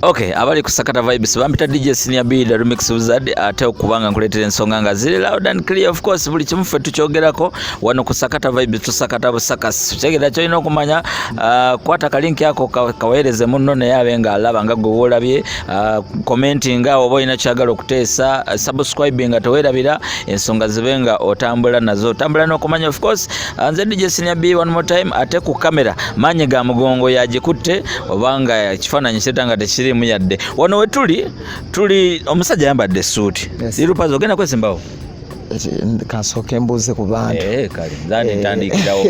Okay, abali ku Sakata Vibes bampita Dj.Senior'B the remix wizard ate okubanga nkuletera ensonga nga ziri loud and clear. Of course buli kimu ffe tukyogerako wano ku Sakata Vibes tusakata busakasi. Tegera kyolina okumanya kwata kalinki yako kaweereze munno naye abe nga alaba nga gwe woolabye, commentinga oba olina kyagala okuteesa, subscribing nga teweerabira ensonga zibe nga otambula nazo. Otambula n'okumanya of course nze Dj.Senior'B one more time ate ku kamera maanyi ga mugongo yagikutte obanga ekifaananyi kyetanga tekiri muyadde. Wano we tuli omusajja yambadde suuti. LIL PAZO ogenda kwesimbawo? Kasooke mbuuze ku bantu kale nzani ntandikirawo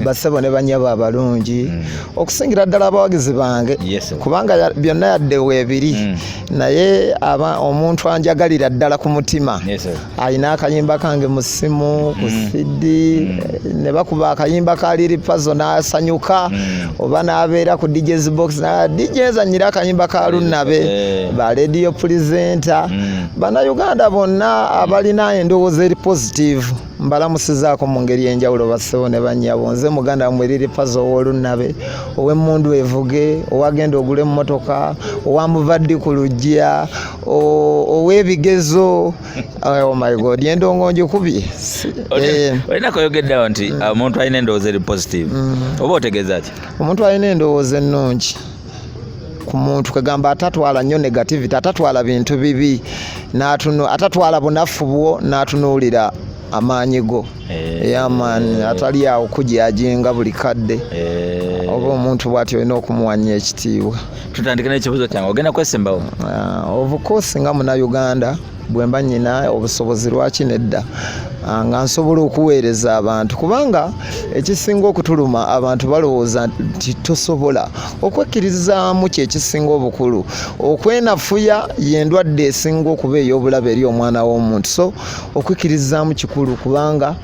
basebo ne banyabo abalungi okusingira ddala abawagizi bange kubanga byonna yadde weebiri naye omuntu anjagalira ddala ku mutima alina akayimba kange mu ssimu ku CD ne bakuba akayimba ka LIL PAZO n'asanyuka oba n'abeera ku DJ's box na DJ zanyira akayimba ka Lunnabe ba radio presenter bannayuganda bonna abalina endowooza eri positive mbalamusizaako mu ngeri enjawulo basebo ne bannyabo. Nze muganda wammwe LIL PAZO ow'Olunnabe ow'emmundu evuge owagenda ogula emmotoka owamuvaddi ku lujja ow'ebigezo oh my god endongo njikubye olina koyogeddewo nti omuntu alina endowooza eri positive oba otegeeza ki? Omuntu alina endowooza ennungi ku muntu kagamba atatwala nnyo negativity, atatwala bintu bibi atatwala bunafu bwo n'atunuulira amaanyi go yaman atali awo kujajinga buli kadde oba omuntu bw'atyo olina okumuwanya ekitiibwa. Tutandike n'ekibuuzo kyange ogenda kwesimbawo? Of course nga munnayuganda bwe mba nnyina obusobozi lwaki nedda nga nsobola okuweereza abantu kubanga ekisinga okutuluma abantu balowooza nti tosobola. Okwekkiririzaamu kyekisinga obukulu. Okwenafuya y'endwadde esinga okuba ey'obulabe eri omwana w'omuntu. So okwekkiririzaamu kikulu kubanga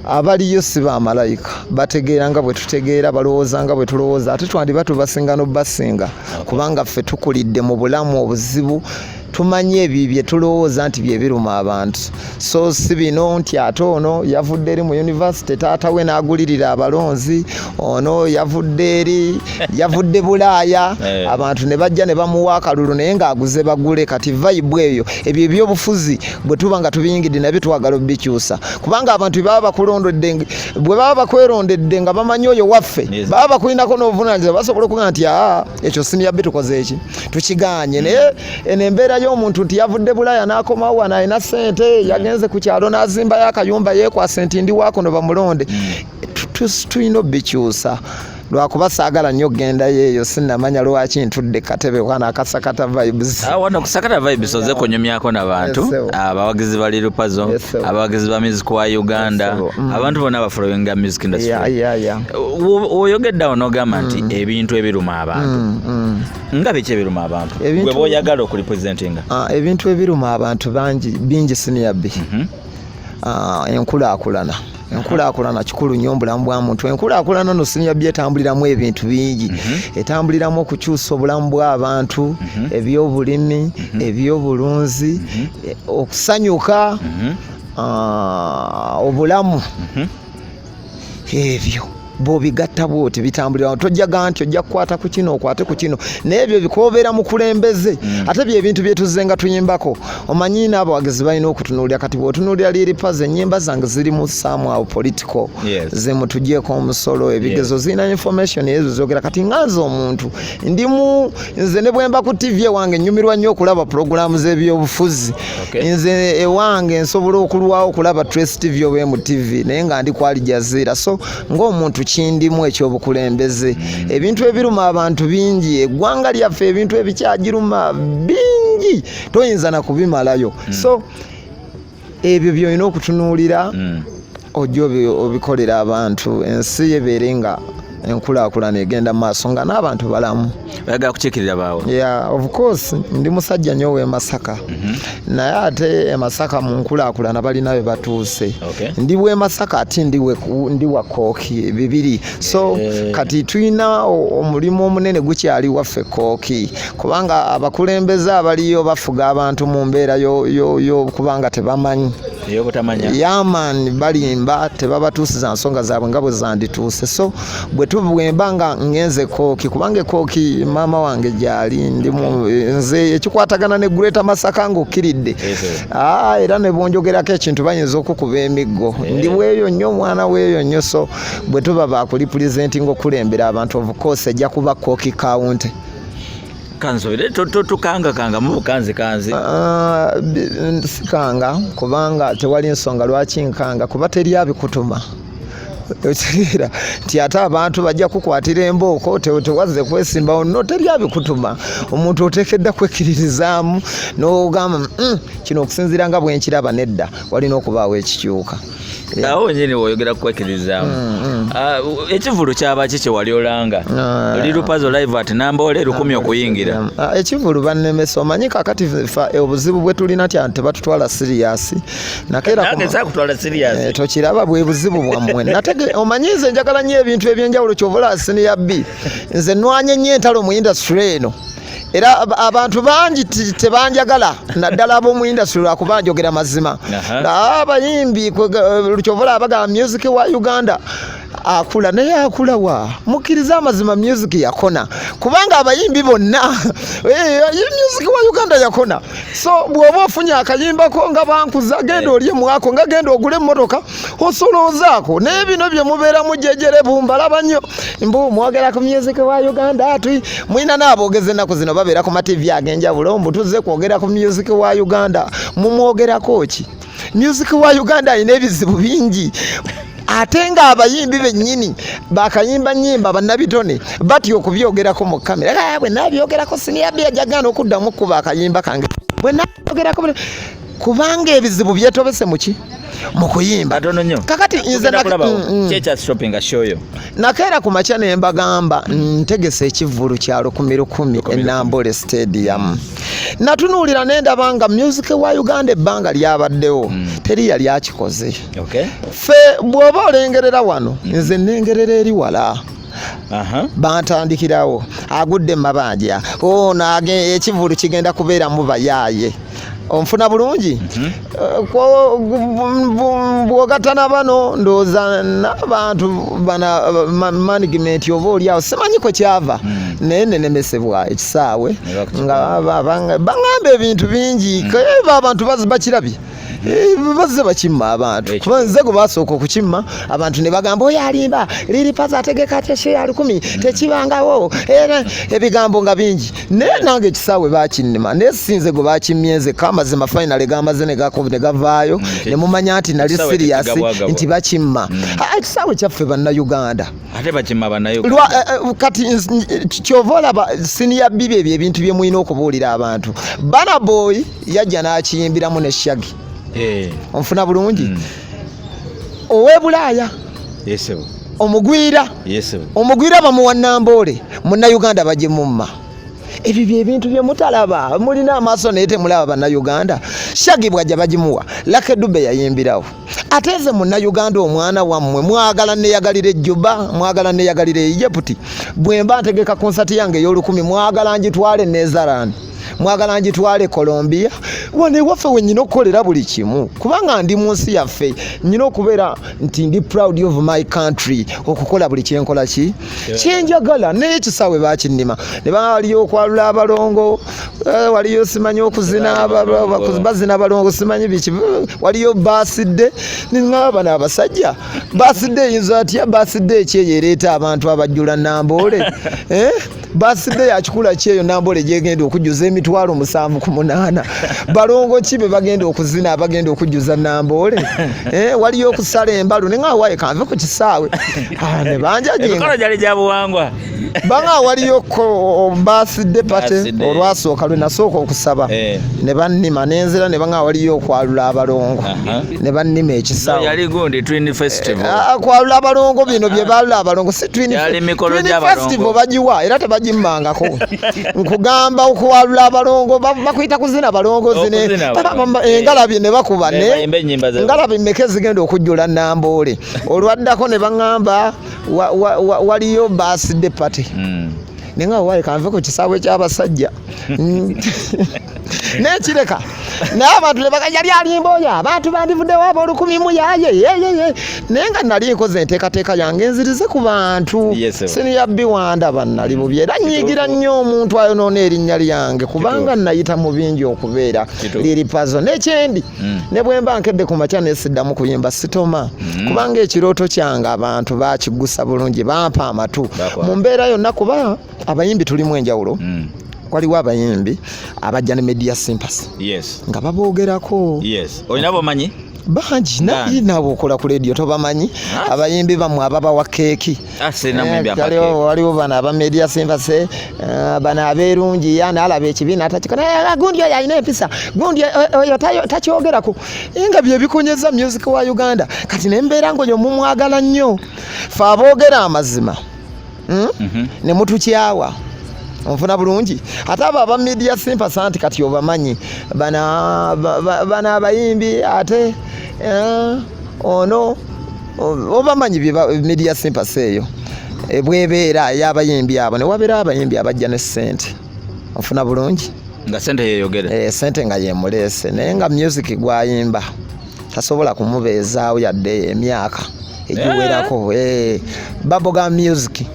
abaliyo si bamalayika bategeera nga bwe tutegeera balowooza nga bwe tulowooza ate twandiba tubasinga n'obasinga kubanga ffe tukulidde mu bulamu obuzibu tumanye ebyo bye tulowooza nti bye biruma abantu. So si bino nti ate ono yavudde eri mu university taata we n'agulirira abalonzi, ono yavudde Bulaaya abantu ne bajja ne bamuwa akalulu naye ng'aguze bagule. Kati vibe eyo ebyo ebyobufuzi bwe tuba nga tubiyingidde nabyo twagala obikyusa kubanga abantu bwe baba bakwerondedde nga bamanyi oyo waffe baba bakulinako n'obuvunaanyizibwa basobola okugaa nti ekyo Senior'B tukoze eki tukiganye. Naye enembeera y'omuntu nti yavudde Bulaaya n'akomawo wano alina ssente yagenze ku kyalo n'azimbayo akayumba yeekwase nti ndi waakono bamulonde tulina obikyusa. Lwakuba saagala nnyo gendayo eyo sinnamanya lwaki ntudde katebe wana akasakata vibes. Wano ku Sakata Vibes oze kunyumyako n'abantu abawagizi ba LIL PAZO abawagizi ba music wa Uganda abantu bonna abafollowinga music industry. Oyogedde awo n'ogamba nti ebintu ebiruma abantu nga biki ebiruma abantu gwe b'oyagala okurepresentinga? Ebintu ebiruma abantu bingi Senior'B. Enkulaakulana kikulu nnyo obulamu bwa muntu. Enkulaakulana no Senior'B etambuliramu ebintu bingi. Etambuliramu okukyusa obulamu bw'abantu, ebyobulimi, ebyobulunzi, okusanyuka, obulamu. Ebyo bw'obigatta bw'oti bitambulira tojjaga nti ojja kukwata ku kino okwate ku kino n'ebyo bikobeera mu kulembeze ate bye bintu bye tuzze nga tuyimbako. Omanyi n'abawagizi balina okutunuulira kati bw'otunuulira LIL PAZO ennyimba zange zirimu somehow political zimu tugyeko omusolo ebigezo zirina information ezo zogera kati nganze omuntu nze ne bwemba ku TV ewange nnyumirwa nnyo okulaba programu z'ebyobufuzi nze ewange nsobola okulwawo okulaba Trace TV oba MTV naye nga ndi ku Al Jazeera. So ng'omuntu kindimu ekyobukulembeze ebintu ebiruma abantu bingi eggwanga lyaffe ebintu ebikyagiruma bingi toyinza na kubimalayo. So ebyo byolina okutunuulira ojja obikolera abantu ensi ebeere nga enkulaakulana egenda mu maaso nga n'abantu balamu. Oyagala kukiikirira baawo? Of course ndi musajja nnyo w'e Masaka naye ate e Masaka mu nkulaakulana balina we batuuse. Ndi w'e Masaka ate ndi wa Kooki bibiri. So kati tulina omulimu omunene gukyali waffe Kooki kubanga abakulembeze abaliyo bafuga abantu mu mbeera yo kubanga tebamanyi eyobutamanya yaman balimba tebabatuusiza nsonga zaabwe nga bwe zandituuse so bwe tubwemba nga ngenze kooki kubanga kooki maama wange gyali ndimu nze ekikwatagana ne Greater Masaka ng'okkiridde era ne bonjogerako ekintu bayinza okukuba emiggo ndi bweyo nnyo omwana weeyo nnyo so bwe tuba bakulipulizentinga okulembera abantu of course ejja kuba kooki county kanzobere tukanga mu bukanzi sikanga kubanga tewali nsonga lwaki nkanga kuba teri abikutuma ekirira nti ate abantu bajja kukwatira embooko tewazze kwesimbawo no teri abikutuma omuntu oteekedda kwekkiririzaamu n'ogamba kino okusinziira nga bwenkiraba nedda walina okubaawo ekikyuka awo nyini woyogera kwekkiririzaamu ekivulu kyaba ki kyewali olanga LIL PAZO live at Namboole 10 okuyingira ekivulu bannemesa omanyi kakati obuzibu bwe tulina tebatutwala siriyasi tokiraba bwe buzibu bwammwe omanyi nze njagala nnyo ebintu ebyenjawulo kyovola Senior'B nze nwanye nnyo entalo mu industry eno era abantu bangi tebanjagala naddala ab'omu industry lwakuba njogera mazima abayimbi kyovola abagamba music wa Uganda akula naye akula wa mukkiriza amazima music yakona kubanga abayimbi bonna music wa Uganda yakona so bw'oba ofunye akayimbako nga bankuza genda olye mwako nga genda ogule emmotoka osoloozaako naye bino bye mubeera mujejere bumbalaba nnyo mbu mwogera ku music wa Uganda mwina n'aboogezi ennaku zino babeera ku mativi ag'enjawulo mbu tuzze kwogera ku music wa Uganda mumwogerako ki music wa Uganda alina ebizibu bingi ate nga abayimbi bennyini bakayimba nnyimba bannabitone batyo okubyogerako mu kamera bwe nabyogerako Senior'B ajagana okuddamu kuba akayimba kange bwe nabyogerako kubanga ebizibu byetobese muki mu kuyimba kakati nze nakeera ku makya ne mbagamba ntegese ekivvulu kya 10 e Namboole Stadium natunuulira nendaba nga music wa Uganda ebbanga lyabaddewo teri yali akikoze ffe bw'oba olengerera wano nze nengerera eri wala bantandikirawo agudde mabanja ekivvulu kigenda kubeera mu bayaaye onfuna bulungi bwogatana bano ndowooza n'abantu management oba oliawo simanyiko kyava naye nenemesebwa ekisaawe nga baŋŋamba ebintu bingi keba abantu bakirabye bazze bakimma abantu kuba nze gwe basooka okukimma abantu ne bagamba oyo alimba LIL PAZO ategeka share 10 tekibangawo ebigambo nga bingi naye nange ekisaawe bakinnema naye sinze gwe bakimmye nze kamazima final gamaze ne gavaayo ne mumanya nti nali serious nti bakimma ekisaawe kyaffe bannayuganda ate bakimma bannayuganda kati kyovola Senior'B ebyo ebintu bye mulina okubuulira abantu Burna Boy yajja n'akiyimbiramu ne Shaggy onfuna bulungi ow'ebulaaya omugwira bamuwa Namboole munnayuganda bagimumma ebyo byebintu bye mutalaba mulina amaaso naye temulaba bannayuganda Shaggy bwajja bagimuwa Lucky Dube yayimbirawo ate nze munnayuganda omwana wammwe mwagala neyagalira ejjuba mwagala neyagalira Egypt bwe mba ntegeka konsati yange ey'olukumi mwagala ngitwale Netherland mwagala ngitwale Colombia wane waffe wenyina okukolera buli kimu kubanga ndi mu nsi yaffe nyina okubeera nti ndi proud of my country okukola buli kyenkola kyenjagala naye ekisaawe bakinnima ne waliyo okwalula abalongo waliyo simanyi okuzina bazina abalongo simanyi biki waliyo basidde ningaba n'abasajja basidde eyinza atya basidde ekyeyo ereeta abantu abajjula Namboole basidde yakikula kyeyo Namboole gyegenda okujjuza emitwalo 708 balongo kibe bagenda okuzina abagenda okujjuza Namboole waliyo okusala embalu nengawaye kanve ku kisaawe ne banjaje emikono gyali gya buwangwa banga waliyo basidde pate olwasooka lwe nasooka okusaba ne bannima nenzera ne banga waliyo okwalula abalongo ne bannima ekisaawe yali gundi Twin Festival kwalula abalongo bino bye balula abalongo si Twin Festival bagiwa era tebagimmangako nkugamba okwalula abalongo bakuyita kuzina balongo zine engalabye ne bakuba ne engalabye mmeke zigenda okujjula Namboole olwaddako ne baŋŋamba waliyo basidde pate nenga waye kanve ku kisaawe ky'abasajja n'ekireka n'abantu ne bagajja lyalimboya abantu bandivuddewo ab'olukumi mu yaye naye nga nali nkoze enteekateeka yange enzirize ku bantu Senior'B wandaba nali bubi era nyigira nnyo omuntu ayonoona erinnya lyange kubanga nayita mu bingi okubeera LIL PAZO n'ekyendi ne bwe mba nkedde ku makya neesiddamu kuyimba sitoma kubanga ekirooto kyange abantu baakigusa bulungi bampa amatu mu mbeera yonna kuba abayimbi tulimu enjawulo waliwo abayimbi abajja ne media sympathy nga baboogerako olina bomanyi bangi naye nabo okola ku radio tobamanyi abayimbi bamwe ababawa keeki waliwo bano aba media sympathy bano abeerungi yana alaba ekibiina atakikola gundi oyo alina empisa gundi oyo takyogerako nga bye bikonyeza music wa Uganda kati nembeera ngaoyo mumwagala nnyo fe aboogera amazima ne mutukyawa onfuna bulungi ate abo aba media sympathy anti kati obamanyi bano abayimbi ate ono obamanyi media sympathy eyo bwebeera y'abayimbi abo ne wabeera abayimbi abajja ne ssente onfuna bulungi nga ssente yeyogere ssente nga yemuleese naye nga music gwayimba tasobola kumubeezaawo yadde emyaka egiwerako baboga music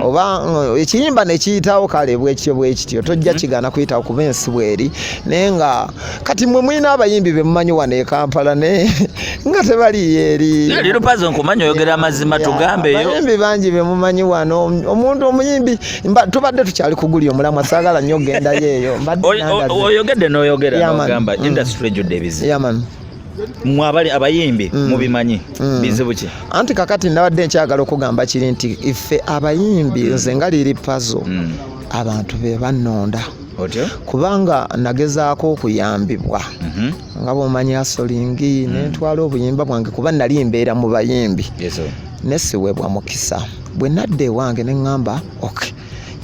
oba ekiyimba nekiyitawo kale bwekityo tojja kigana kuyitawo kuba ensi bweri naye nga kati mwe mulina abayimbi bemumanyi wano e Kampala nga tebaliyo eri LIL PAZO nkumanyi oyogera amazima tugambeyo abayimbi bangi bemumanyi wano omuntu omuyimbi tubadde tukyali kugulya omulamwa saagala nnyo ogendayo eyo oyogedde n'oyogera n'ogamba industry ejjudde ebizibu mwabali abayimbi mubimanyi bizibu ki anti kakati nabadde nkyagala okugamba kiri nti ife abayimbi nze nga LIL PAZO abantu be bannonda kubanga nagezaako okuyambibwa nga bwomanyi asolingi nentwala obuyimba bwange kuba nali mbeera mu bayimbi nesiwebwa mukisa bwe nadda ewange neŋŋamba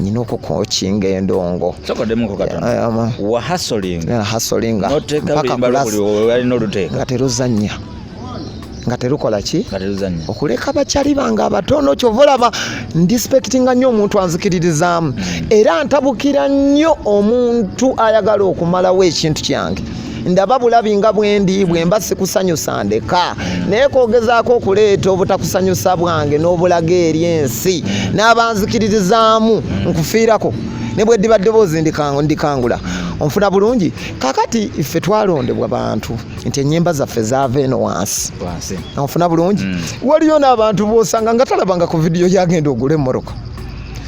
nyina okukokinga endongo hasolinga nga teruzannya nga terukola ki okuleka bakyali bange abatono kyova olaba ndispektinga nnyo omuntu anzikiririzaamu era ntabukira nnyo omuntu ayagala okumalawo ekintu kyange ndaba bulabi nga bwendi bwemba sikusanyusa ndeka naye kogezaako okuleeta obutakusanyusa bwange n'obulaga eri ensi n'abanzikiririzaamu nkufiirako ne bwe ddiba ddoboozi ndikangula onfuna bulungi kakati ife twalondebwa bantu nti ennyimba zaffe zaava eno wansi onfuna bulungi waliyo n'abantu b'osanga nga talabanga ku vidiyo yagenda ogula emmoroka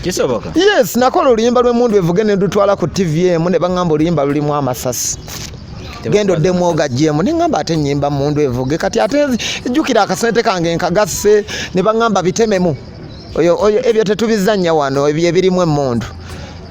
kisoboka yes nakola oluyimba lw'emundu evuge ne ndutwala ku TVM ne baŋŋamba oluyimba lulimu amasasi genda oddemu ogajjemu ne ŋŋamba ate ennyimba mundu evuge kati ate jjukira akasente kange nkagasse ne baŋŋamba bitememu oyo ebyo tetubizannya wano ebyo ebirimu emmundu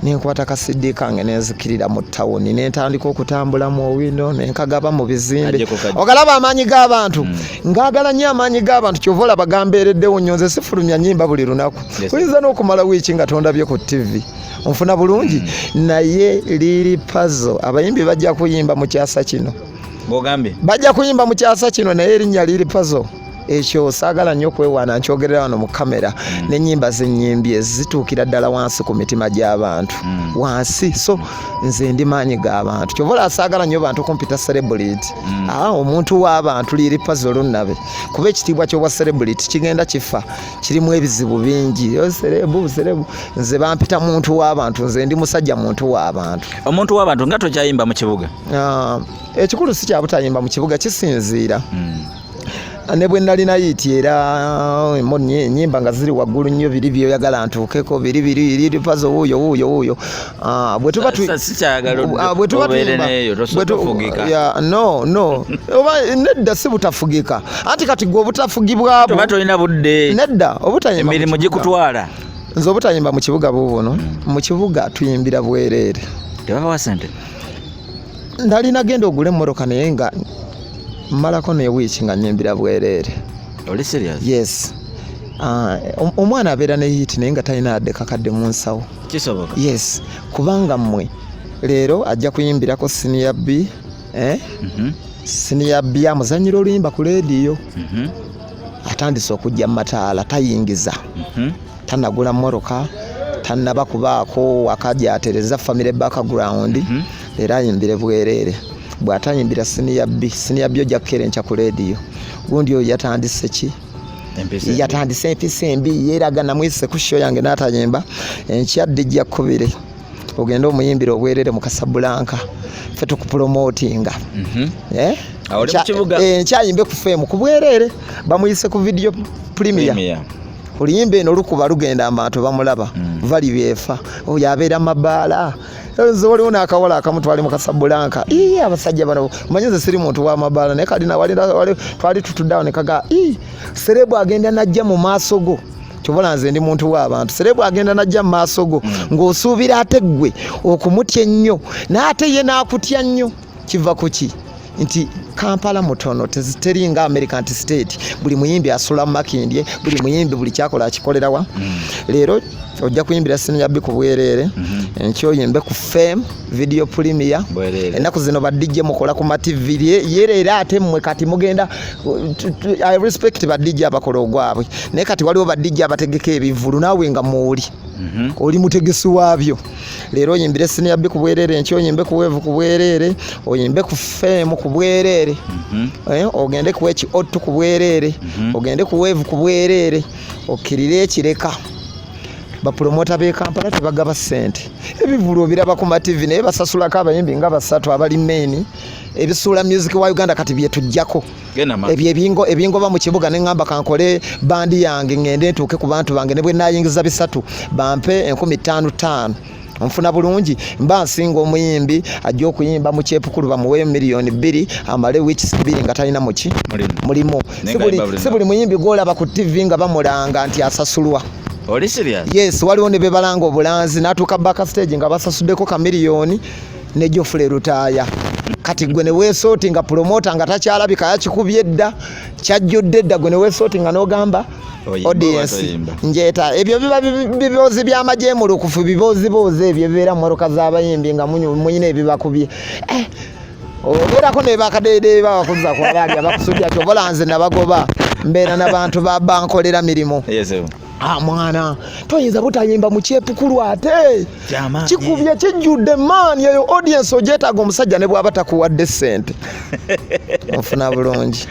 nenkwata kasidi kange nenzikirira mu tawuni nentandika okutambula mu owindo nenkagaba mu bizimbe ogalaba amaanyi g'abantu ngaagala nnyo amaanyi g'abantu kyova olaba gambeereddewo nnyo nze sifulumya nnyimba buli lunaku oyinza n'okumala wiiki nga tondabye ku TV onfuna bulungi naye LIL PAZO abayimbi bajja kuyimba mu kyasa kino bajja kuyimba mu kyasa kino naye erinnya LIL PAZO ekyo saagala nnyo kwewaana nkyogerera wano mu kamera n'ennyimba zenyimbye zituukira ddala wansi ku mitima gy'abantu wansi so nze ndi maanyi g'abantu kyova olaba saagala nnyo bantu kumpita celebrity omuntu w'abantu LIL PAZO lunnabe kuba ekitiibwa ky'obwa celebrity kigenda kifa kirimu ebizibu bingi serebu nze bampita muntu w'abantu nze ndi musajja muntu w'abantu omuntu w'abantu nga tokyayimba mu kibuga ekikulu si kyabutayimba mu kibuga kisinziira ne bwe nali nayiti era ennyimba nga ziri waggulu nnyo biri byoyagala ntuukeko biri LIL PAZO wuuyo bwe tuba oba nedda si butafugika anti kati gwe obutafugibwabwo nedda emirimu gikutwala nze obutayimba mu kibuga buubuno mu kibuga tuyimbira bwereere tebabawa sente ndali nagenda ogula emmoroka naye nga malako newiiki nga nyimbira bwereere oli serious yes omwana abeera ne hiti naye nga talina adde kakadde mu nsawo kisoboka yes kubanga mmwe leero ajja kuyimbirako Senior'B Senior'B amuzanyira oluyimba ku leediyo atandise okujja mu mataala tayingiza tanagula mmoroka tannaba kubaako akajja atereza family background era ayimbire bwereere bw'atayimbira Senior'B ojja kukerenca ku leediyo. Gundi oyo yatandise ki? Yatandise empisa embi yeeraga namwise ku show yange n'atayimba enkya DJ Kubire ogenda omuyimbira obwerere mu Casablanca ffe tukupromotinga nkyayimbe ku femu ku bwerere bamuyise ku video premier oluyimba eno lukuba lugenda abantu bamulaba vali byefa oyo abeera Baala waliwo n'akawola akamu twali mu Casablanca abasajja bano manyize siri muntu wa Baala naye kali twali tutuddawo ne kaga Serebu agenda najja mu maaso go kyobola nze ndi muntu w'abantu Serebu agenda najja mu maaso go ng'osuubira ate ggwe okumutya ennyo n'ate ye n'akutya nnyo kiva ku ki nti Kampala mutono teringa American state buli muyimbi asula makindye buli muyimbi buli kyakola akikolerawa leero ojja kuyimbira Senior'B ku bwerere enkyo yimbe ku fame video premier ennaku zino ba DJ mukola ku TV yereera ate mmwe kati mugenda I respect ba DJ abakola ogwabwe naye kati waliwo ba DJ abategeka ebivulu naawe nga muuli oli mutegesi waabyo leero oyimbire Senior'B ku bwerere enkyo yimbe ku wevu ku bwerere oyimbe ku fame ku bwerere ogende ku eki ottu ku bwerere ogende ku wevu ku bwerere okirire ekireka bapromota be Kampala tebagaba ssente ebivulu obiraba ku TV naye basasulako abayimbi nga basatu abali main ebisuula music wa Uganda kati byetujjako ebyo ebingoba mu kibuga ne ngamba kankole bandi yange ngende ntuuke ku bantu bange ne bwe nayingiza bisatu bampe 15,500 onfuna bulungi mba nsinga omuyimbi ajja okuyimba mu kyepukulu bamuwe $2,000,000 amale weeks 2 nga talina muki mulimo si buli muyimbi gwolaba ku TV nga bamulanga nti asasulwa. Oli serious? Yes, waliwo ne bebalanga obulanzi natuuka backstage nga basasuddeko $1,000,000 ne Jofre Lutaya. Kati gwe ne weesooti nga promoter nga takyalabika yakikubye dda kyajjudde dda gwe ne weesooti nga n'ogamba audience njeeta ebyo biba biboozi by'amajemulukufu biboozi ebyo bibeera mmoroka z'abayimbi nga munyina ebibakubye obeerako ne bakadeede babakuza ku abaali abakusubya kyobola nze nabagoba mbeera n'abantu bankolera mirimu. Mwana toyinza butayimba mu kyepukulu ate kikubye kijjudde maani eyo audience ogyetaaga omusajja ne bw'aba takuwadde ssente ofuna bulungi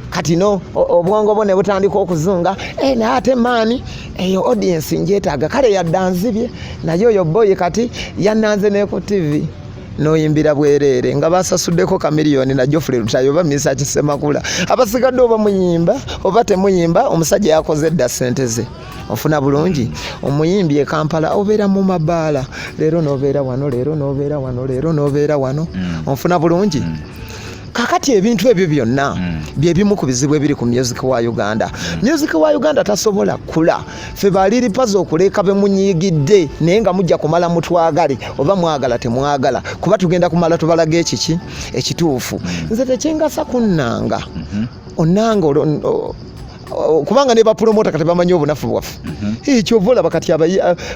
kati no obwongo bwo ne butandika okuzunga naye ate maani eyo audience ngyetaaga kale yaddanzibye naye oyo boyi kati yannanze ne ku TV noyimbira bwerere nga basasuddeko $1,000,000 na Jofre Lutayo oba Misa Kisemakula abasigadde oba muyimba oba temuyimba omusajja yakoze dda ssente ze ofuna bulungi omuyimbi e Kampala obeera mu Baala leero n'obeera wano leero n'obeera wano leero n'obeera wano ofuna bulungi kakati ebintu ebyo byonna bye bimu ku bizibu ebiri ku music wa Uganda. Music wa Uganda tasobola kula ffe ba LIL PAZO okuleka be munyigidde naye nga mujja kumala mutwagale oba mwagala temwagala kuba tugenda kumala tubalaga ekiki ekituufu nze tekingasa kunnanga onanga kubanga ne bapromota kati bamanyi obunafu bwaffe ekyovola olaba kati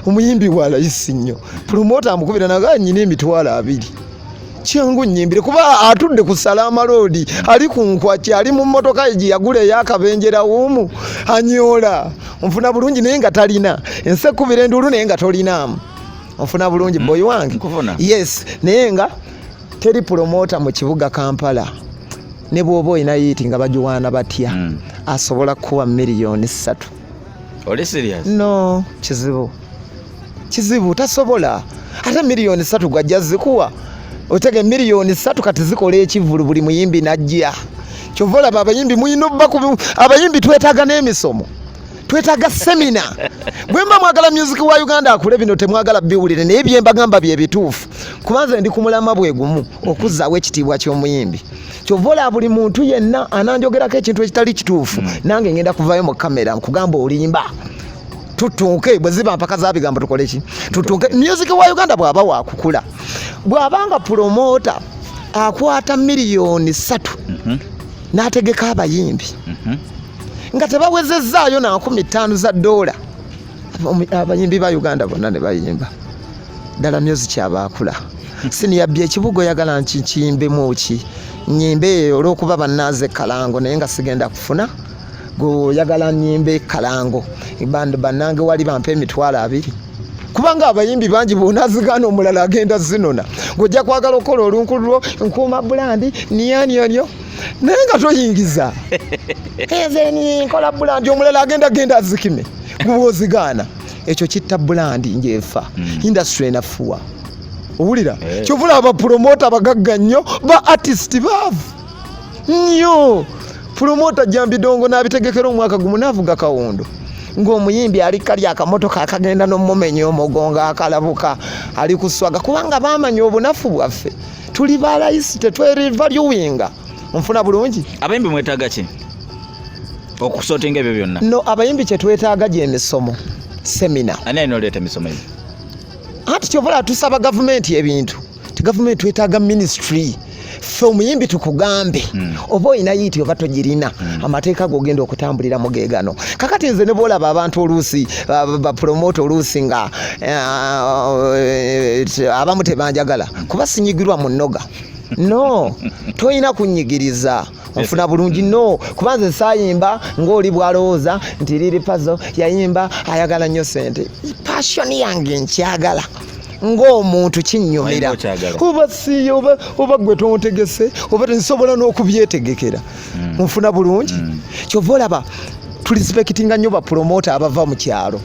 omuyimbi walayisi nnyo promota amukubira naga nyina emitwalo 2 kyangu nyimbire kuba atudde ku Salama Road ali ku nkwaki ali mu motoka egi yagula eyakabenjera wumu anyola onfuna bulungi naye nga talina ensekubira endulu naye nga tolinamu onfuna bulungi boy wange yes naye nga teri promota mu kibuga Kampala ne bwoba oyina yiti nga bajuwaana batya asobola kuwa $3,000,000. Oli serious? No kizibu tasobola ate $3,000,000 gwajja zikuwa otege $3,000,000 kati zikola ekivulu buli muyimbi najja kyovola abayimbi muyino abayimbi twetaaga n'emisomo twetaaga semina bwemba mwagala music wa Uganda akule bino temwagala biwulire naye byembagamba bye bituufu kubanza ndi kumulama bwe gumu okuzzaawo ekitiibwa ky'omuyimbi kyovola buli muntu yenna ananjogerako ekintu ekitali kituufu nange ngenda kuvaayo mu kamera nkugamba olimba tutunke bwe ziba mpaka zabigambo tukole ki tutunke music wa Uganda bwaba wakukula bwabanga promota akwata $3,000,000 n'ategeka abayimbi nga tebawezezaayo na $15,000 abayimbi ba Uganda bonna ne bayimba ddala music abaakula Senior'B ekibugo yagala nkiyimbemu ki nyimbe olw'okuba bannaaze kalango naye nga sigenda kufuna go yagala nyimbe kalango bannange wali bampe $2,000 kubanga abayimbi bangi bonazigana omulala agenda zinona ng'ojja kwagala okukola olunkululwo nkuuma bulandi niyaniyonyo naye nga toyingiza ezeni nkola bulandi omulala agenda azikime gubwozigaana ekyo kitta bulandi njefa industry enafuwa owulira kyovula abapromota abagagga nnyo ba artist baavu nnyo promota Jambidongo n'abitegekera omwaka gumu n'avuga kawondo ng'omuyimbi ali kali akamotoka akagenda n'omumenya omugongo akalabuka ali kuswaga kubanga baamanya obunafu bwaffe tuli balayisi tetwevaluwinga onfuna bulungi abayimbi mwetaaga ki okusotinga ebyo byonna no abayimbi kye twetaaga gy'emisomo semina ani ayinoleeta emisomo ebyo anti kyovula tusaba gavumenti ebintu ti gavumenti twetaaga ministry ffe omuyimbi tukugambe oba olina yiiti oba togirina amateeka gogenda okutambuliramu geegano kakati nze ne boolaba abantu oluusi bapromota oluusi nga abamu tebanjagala kuba sinyigirwa mu nnoga no toyina kunyigiriza onfuna bulungi no kuba nze saayimba ng'oli bwalowooza nti LIL PAZO yayimba ayagala nnyo sente passion yange nkyagala ng'omuntu kinnyumira oba si oba gwe tontegese oba tensobola n'okubyetegekera onfuna bulungi kyova olaba tulispekitinga nnyo bapromota abava mu kyalo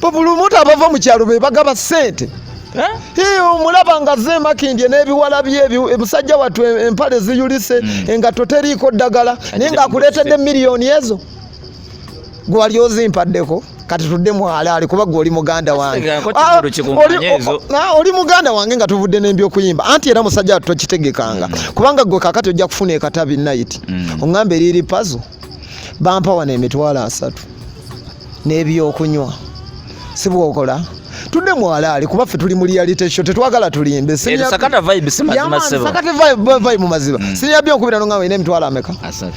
bapromota abava mu kyalo be bagaba ssente omulaba nga zemakindye n'ebiwala bye ebusajja wattu empale ziyulise engatto teriiko ddagala naye ng'akuleetedde miliyoni ezo gwe wali ozimpaddeko kati tudde mwalaali kuba gwe oli muganda wange oli muganda wange nga tuvudde n'ebyokuyimba anti era musajja wattu tokitegekanga kubanga gwe kakati ojja kufuna ekatabi night oŋŋambe LIL PAZO bampa wano $3,000 n'ebyokunywa si bwokola tudde mwalaali kuba ffe tuli mu reality show tetwagala tulimbe Sakata vibe simazima sebo Sakata vibe mu maziba Senior'B nkubira nga wena $3,000 ameka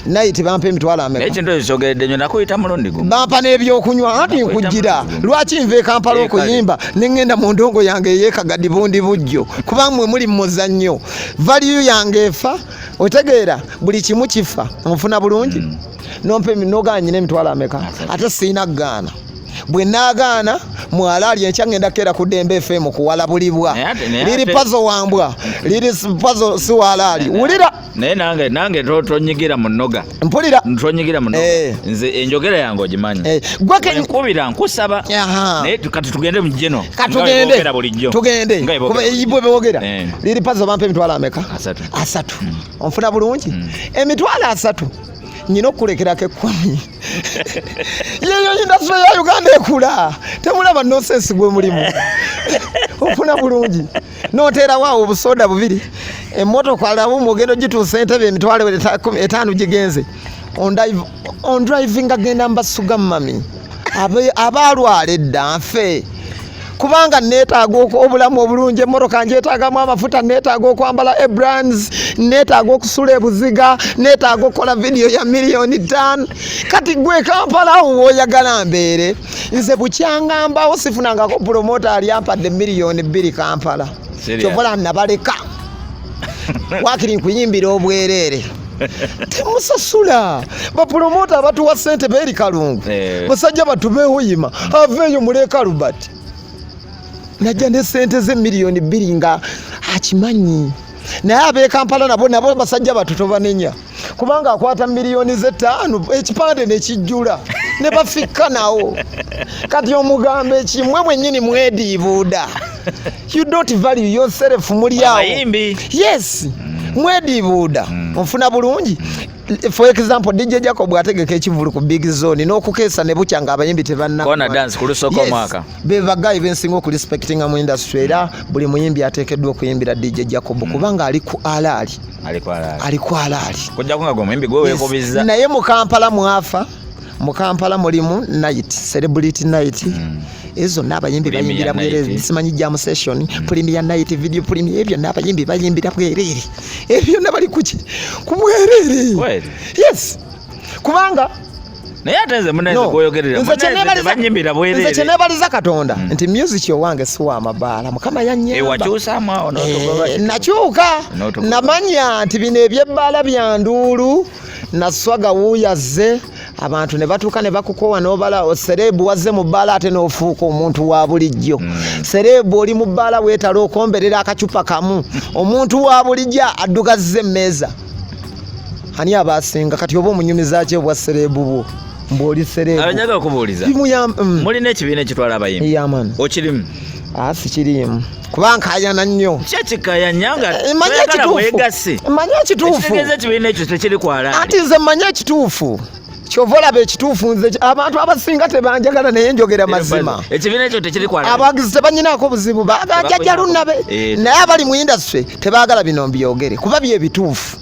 night bampa $3,000 ameka ekintu ekyogeredde nnyo nakuyita mulondi gumu bampa n'ebyokunywa anti nkujjira lwaki nve Kampala okuyimba neŋŋenda mu ndongo yange eyeekagadi bundi bujjo kuba mmwe muli muzannyo value yange efa otegeera buli kimu kifa onfuna bulungi nompe nogaana nyina $3,000 ameka ate siina gaana bwe naagaana mwalaali enkya ngenda keera ku Dembe FM kuwala bulibwa LIL PAZO wambwa LIL PAZO si walaali wulira naye nange tonyigira mu nnoga mpulira tonyigira mu nnoga nze enjogera yange ogimanyi nkubira nkusaba naye kati tugende mu jeno tugende bwe boogera LIL PAZO bampa $3,000 ameka 3 onfuna bulungi $3,000 nyina okulekerako 10 yeyo industry ya Uganda ekula temulaba nonsense gwe mulimu ofuna bulungi noteera waawo obusoda bubiri emmotoka alabu mugendo gituusa entebe $5,000 gigenze on driving agenda mbasuga mami abalwala edda nfe kubanga neetaaga obulamu obulungi emmotoka njeetaagamu amafuta neetaaga okwambala brands neetaaga okusula ebuziga neetaaga okukola vidiyo ya $5,000,000 kati gwe Kampala awo w'oyagala mbeere nze bukyangambawo sifunangako promota ali ampadde $2,000,000 Kampala kyovola nabaleka wakiri nkuyimbira obwereere temusasula bapromota abatuwa ssente beeri kalungu basajja batubeewoyima aveeyo muleka Albert najja ne ssente ze $2,000,000 nga akimanyi naye ab'e Kampala nabo basajja batutobanenya kubanga akwata $5,000,000 ekipande nekijjula ne bafikka nawo kati omugambo ekimwe mwennyini mwediibuuda you don't value yourself muli awo yes mwediibuuda onfuna bulungi for example Dj.Jacob ategeka ekivulu ku big zone n'okukeesa ne bukya nga abayimbi tebanna kona dance ku lusoko mwaka be bagayi bensinga oku respectinga mu industry era buli muyimbi ateekeddwa okuyimbira Dj.Jacob kubanga ali ku alaali kujja kunga gwe muyimbi gwe weekobizza naye mu Kampala mwafa mu Kampala mulimu night celebrity night ezo n'abayimbi bayimbira bwerere simanyi jam session premier night video premier ebyo n'abayimbi bayimbira bwerere ebyo nabali kuki ku bwerere yes kubanga naye atenze muneze koyogerera banyimbira bwerere nze kyenebaliza Katonda nti music owange si wa mabaala mukama yannyamba wakyusaamu awo nakyuka namanya nti bino ebyebbaala bya nduulu naswaga wuuyazze abantu ne batuuka ne bakukowa n'obala Serebu wazze mu Baala ate n'ofuuka omuntu wa bulijjo. Serebu oli mu Baala weetala okomberera akacupa kamu omuntu wa bulijjo addugazze emmeeza. Ani abasinga kati oba omunyumiza ki obwa Serebu bwo mb'oli Serebu. Abanyaga okubuuliza mulina ekibiina ekitwala abayimbi okirimu? Sikirimu kubanga ayana nnyo kyekikayanya nga toyagala mwegase manya ekituufu ekitegeeza ekibiina ekyo tekiri kwala ati nze manya ekituufu kyova olaba ekituufu nze abantu abasinga tebanjagala naye njogera mazima ekibiina ekyo tekiri kwala abagizi tebanyinaako buzibu bagajja lunnabe naye abali mu industry tebaagala bino mbyogere kuba byebituufu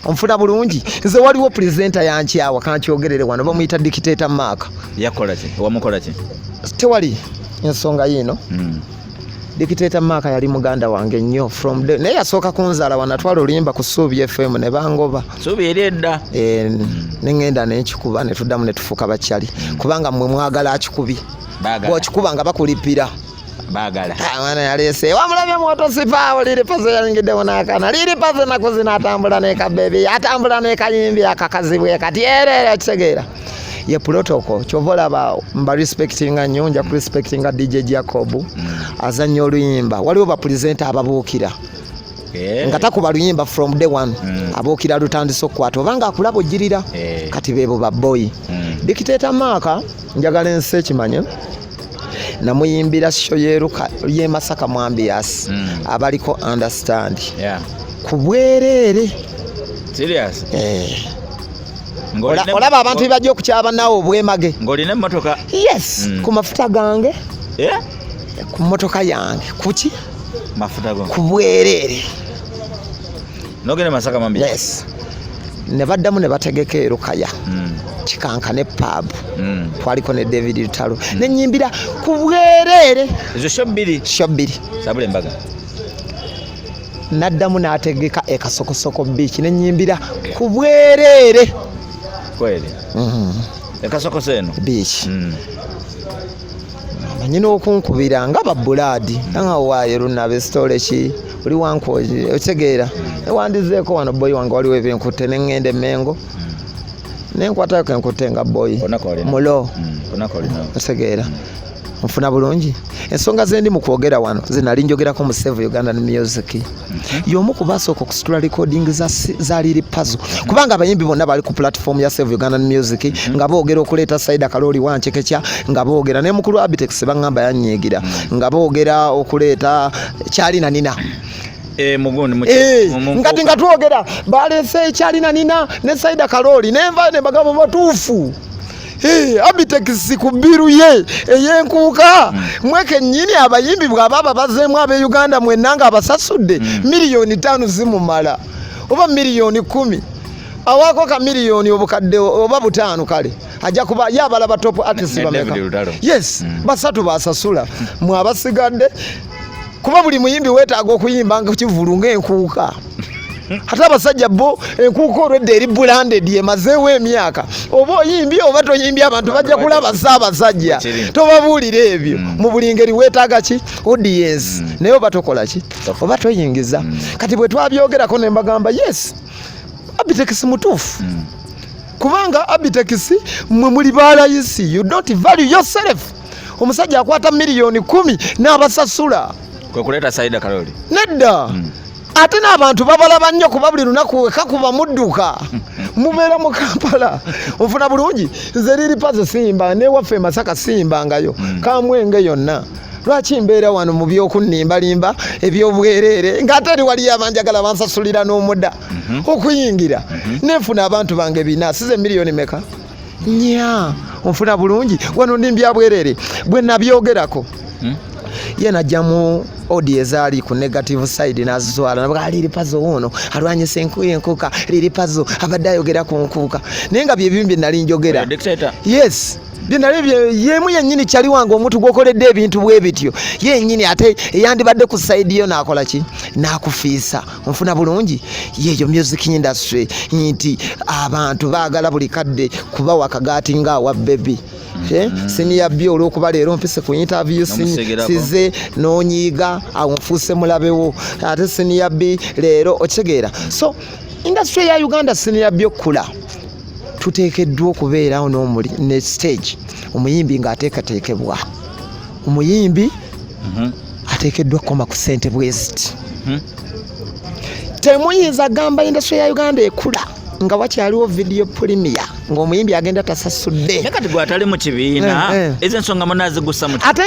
onfuna bulungi nze waliwo pulezenta yankyawa kankyogerere wano bamuyita dictator Mark yakola ki wamukola ki tewali ensonga yino Dictator Mark yali muganda wange nnyo from the naye yasooka kunzaala wanatwala oluyimba ku Suubi FM ne bangoba Suubi eri edda ne ngenda nekikuba ne tuddamu ne tufuuka bakyali kubanga mmwe mwagala akikubi bw'okikuba nga bakulipira baagala mwana yaleese wamulabye motosipa LIL PAZO yalingiddewo n'akaana LIL PAZO nako zinaatambula n'ekabebi atambula n'ekayimbi akakazibwe kati erera kitegeera ye protocol kyova olaba mba respectinga nnyo nja kurespectinga DJ Jacob azannya oluyimba waliwo bapulezenta ababuukira nga takuba luyimba from day one abuukira lutandise okukwata obanga akulaba ojjirira kati beebo baboyi Dictator Mark njagala ensi ekimanye namuyimbira show ye Masaka mu ambiance abaliko understand ku bwereere serious olaba abantu bajja okukyaba nawe obwemage ng'olina emmotoka yes ku mafuta gange ku mmotoka yange kuki mafuta go ku bwereere nogende Masaka mambi yes ne baddamu ne bategeka erukaya kikanka ne pub twaliko ne David Lutalo ne nyimbira ku bwereere ezo shobbiri sabule mbaga naddamu n'ategeka ekasokosoko beach ne nyimbira ku bwereere kweli ekasokose eno beach manyina okunkubira nga babuladi nga waayo lunabe stole ki oli wankoje otegeera ewandizeeko wano boy wange waliwo ebinkutte ne ngende Mengo nenkwatayo kenkutte nga boy mulo otegeera nfuna bulungi ensonga zendi mu kwogera wano zinali njogerako mu Save Ugandan Music y'omu ku basooka okusitula recording za LIL PAZO kubanga abayimbi bonna bali ku platform ya Save Ugandan Music nga boogera okuleeta Saida Kaloli Wanchekekya nga boogera ne mukulu Abitex bangamba yanyigira nga boogera okuleeta Kyalina Nina ngati nga twogera baleese Kyalina Nina ne Saida Kaloli nenva ne bagabo batuufu Abitex ku biru ye eyenkuuka mweke nnyini abayimbi bw'ababa bazeemu ab'Uganda mwennanga abasasudde miliyoni 5 zimumala oba miliyoni 10 awaako ka miliyoni obukadde oba 5 kale ajja kuba yabalaba top artist bameka yes basatu basasula mwabasigadde kuba buli muyimbi weetaaga okuyimba nga kivulu ng'enkuuka ate abasajja bo enkuuka olwedde eri branded emazeewo emyaka oba oyimbi oba toyimbi abantu bajja kulaba Ssaabasajja tobabuulira ebyo mu buli ngeri weetaaga ki audience naye oba tokola ki oba toyingiza kati bwe twabyogerako ne mbagamba yes Abitex mutuufu kubanga Abitex mwe muli balayisi you don't value yourself omusajja akwata miliyoni 10 n'abasasula kwe kuleeta Saida Kaloli nedda ate n'abantu babalaba nnyo kuba buli lunaku wekakuba mudduka mubeera mu Kampala ofuna bulungi nze LIL PAZO simba newaffe Masaka simbangayo Kamwenge yonna lwaki mbeera wano mu by'okunnimbalimba eby'obwereere ng'ate eri waliyo abanjagala bansasulira n'omudda okuyingira nenfuna abantu bange bina size miliyoni meka nya onfuna bulungi wano ndimbya bwereere bwe nabyogerako ye najjamu odi ezaali ku negative side nazitwala nabaga LIL PAZO ono alwanyisa enkuuka LIL PAZO abadde ayogera ku nkuuka naye nga bye bimbi nali njogera yes binali yemu yennyini kyali wange omuntu gwokoledde ebintu bwe bityo yennyini ate yandibadde ku side yo nakola ki nakufiisa onfuna bulungi yeyo music industry nti abantu baagala buli kadde kuba wakagaati nga wa baby Senior'B olwokuba leero mpise ku interview size n'onyiiga awo nfuuse mulabewo ate Senior'B leero okitegeera so industry ya Uganda Senior'B okula tuteekeddwa okubeerawo ne stage omuyimbi ng'ateekateekebwa omuyimbi ateekeddwa kukoma ku ssente bweziti temuyinza gamba industry ya Uganda ekula nga wakyaliwo video premier ng'omuyimbi agenda tasasudde kati gwatali mu kibiina ezo ensonga munazigusa mu ate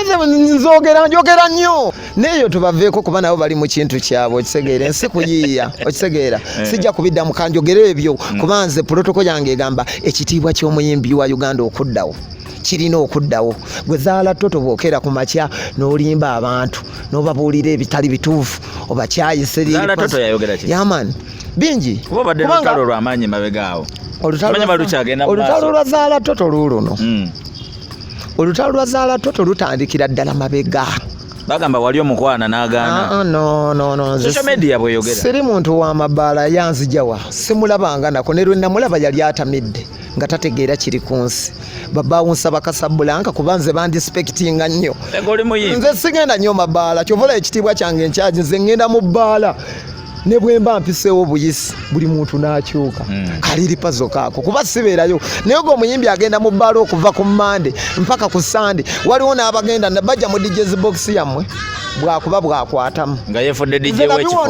njogera nnyo neeyo tubaveeko kuba nabo bali mu kintu kyabwe okisegeera ensi kuyiiya okisegeera sijja kubiddamu kanjogera ebyo kuba nze protocol yange egamba ekitiibwa ky'omuyimbi wa Uganda okuddawo kirina okuddawo gwe Zahara Toto bwokera ku makya n'olimba abantu n'obabuulira ebitali bituufu obakyayise Zahara Toto yayogera ki yaman bingi kuba badde olutalo lw'amaanyi mabegaawo olutalo lwa Zahara Toto luuluno olutalo lwa Zahara Toto lutandikira ddala mabega bagamba wali omukwana n'agaana no social media bweyogera siri muntu wa Baala yanzijawa simulabanga nako ne lwe namulaba yali atamidde nga tategeera kiri ku nsi babaawo nsaba Kasabbulanka kuba nze bandispektinga nnyo nze sigenda nnyo Baala kyovola ekitiibwa kyange enkyaji nze ngenda mu Baala ne bwe mba mpiseewo buyisi buli muntu n'akyuka LIL PAZO kaako kuba sibeerayo naye ng'omuyimbi agenda mu Baala okuva ku Mande mpaka ku Sande waliwo n'abagenda bajja mu DJ's box yammwe bwakuba bwakwatamu nga yefudde DJ w'ekifo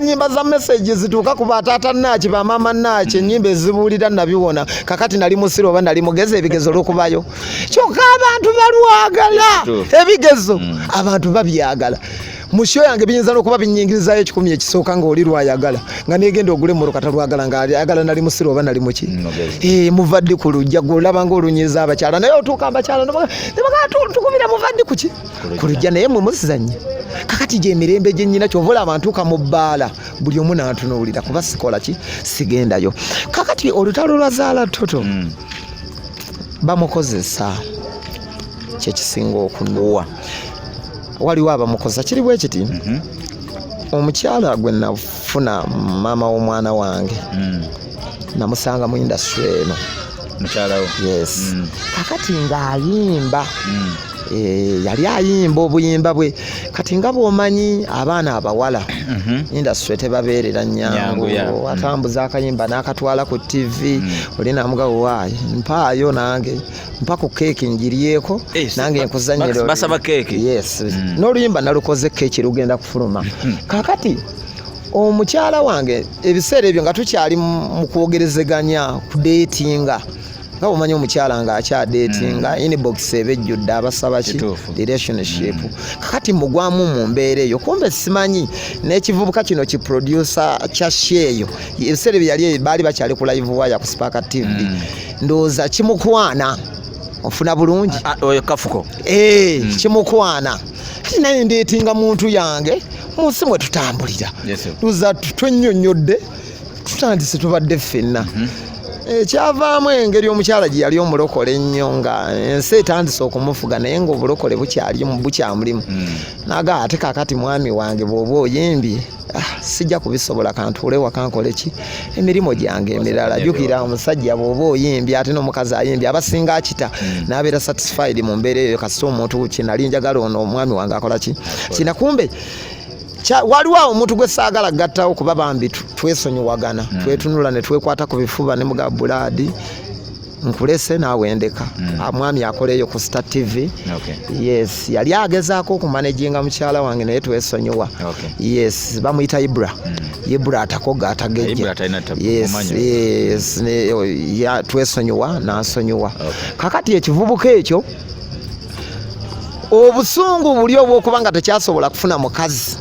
nyimba za message zituuka ku bataata naaki bamama naaki ennyimba ezibuulira nabiwona kakati nali musiro oba nali mugezi ebigezo lukubayo kyokka abantu balwagala ebigezo abantu babyagala musho yange biyinza n'okuba binyingirizayo 10 ekisooka ng'oli lwayagala nga negenda ogule mu lukata lwagala nga ayagala nali musiro oba nali muki muvaddi ku lujja golaba ng'olunyiza abakyala naye otuuka abakyala tukubira muvaddi kuki ku lujja naye mwe musizanye kakati gye emirembe gye nnyina kyovola abantu ka mu Baala buli omu n'antunuulira kuba sikola ki sigendayo kakati olutalo lwa Zahara Toto Bamukozesa kyekisinga okunuwa waliwo abamukoza kiri bwe kiti omukyala gwe nafuna maama w'omwana wange namusanga mu industry eno mukyalawo yes kakati ng'ayimba yali ayimba obuyimba bwe kati nga bw'omanyi abaana abawala industry tebabeerera nnyangu atambuza akayimba n'akatwala ku TV oli namugawo waayi mpaayo nange mpa ku keeki ngiryeko nange nkuzannyira basaba keeki yes n'oluyimba nalukoze keeki lugenda kufuluma kakati omukyala wange ebiseera ebyo nga tukyali mu kwogerezeganya ku datinga nga omanyi omukyala nga akyadetinga inbox ebejjudde abasaba ki relationship kakati mugwamu mu mbeera eyo kumbe simanyi n'ekivubuka kino ki producer kya sheeyo ebiseera byali baali bakyali ku live wire ku Spark TV ndowooza kimukwana ofuna bulungi oyo kafuko kimukwana naye ndeetinga muntu yange munsi mwe tutambulira tuza twenyonyodde tutandise tubadde ffenna kyavaamu engeri omukyala gye yali omulokole ennyo nga ensi etandise okumufuga naye ng'obulokole bukyamulimu naga ate kakati mwami wange bw'oba oyimbye sijja kubisobola kantuule wakankole ki emirimu gyange emirala jjukira omusajja bw'oba oyimbye ate n'omukazi ayimbye abasinga akita n'abeera satisfied mu mbeera eyo kasita omuntu kinali njagala ono omwami wange akola ki kina kumbe waliwo omuntu gwe saagala gattawo kuba bambi twesonyiwagana twetunula ne twekwata ku bifuba ne muga buladi nkulese naawe ndeka mwami akoleeyo ku Star TV yes yali agezaako okumanaginga mukyala wange naye twesonyiwa yes bamuyita Ibra atakoga atagejja yes twesonyiwa n'asonyiwa kakati ekivubuka ekyo obusungu buli obw'okuba nga tekyasobola kufuna mukazi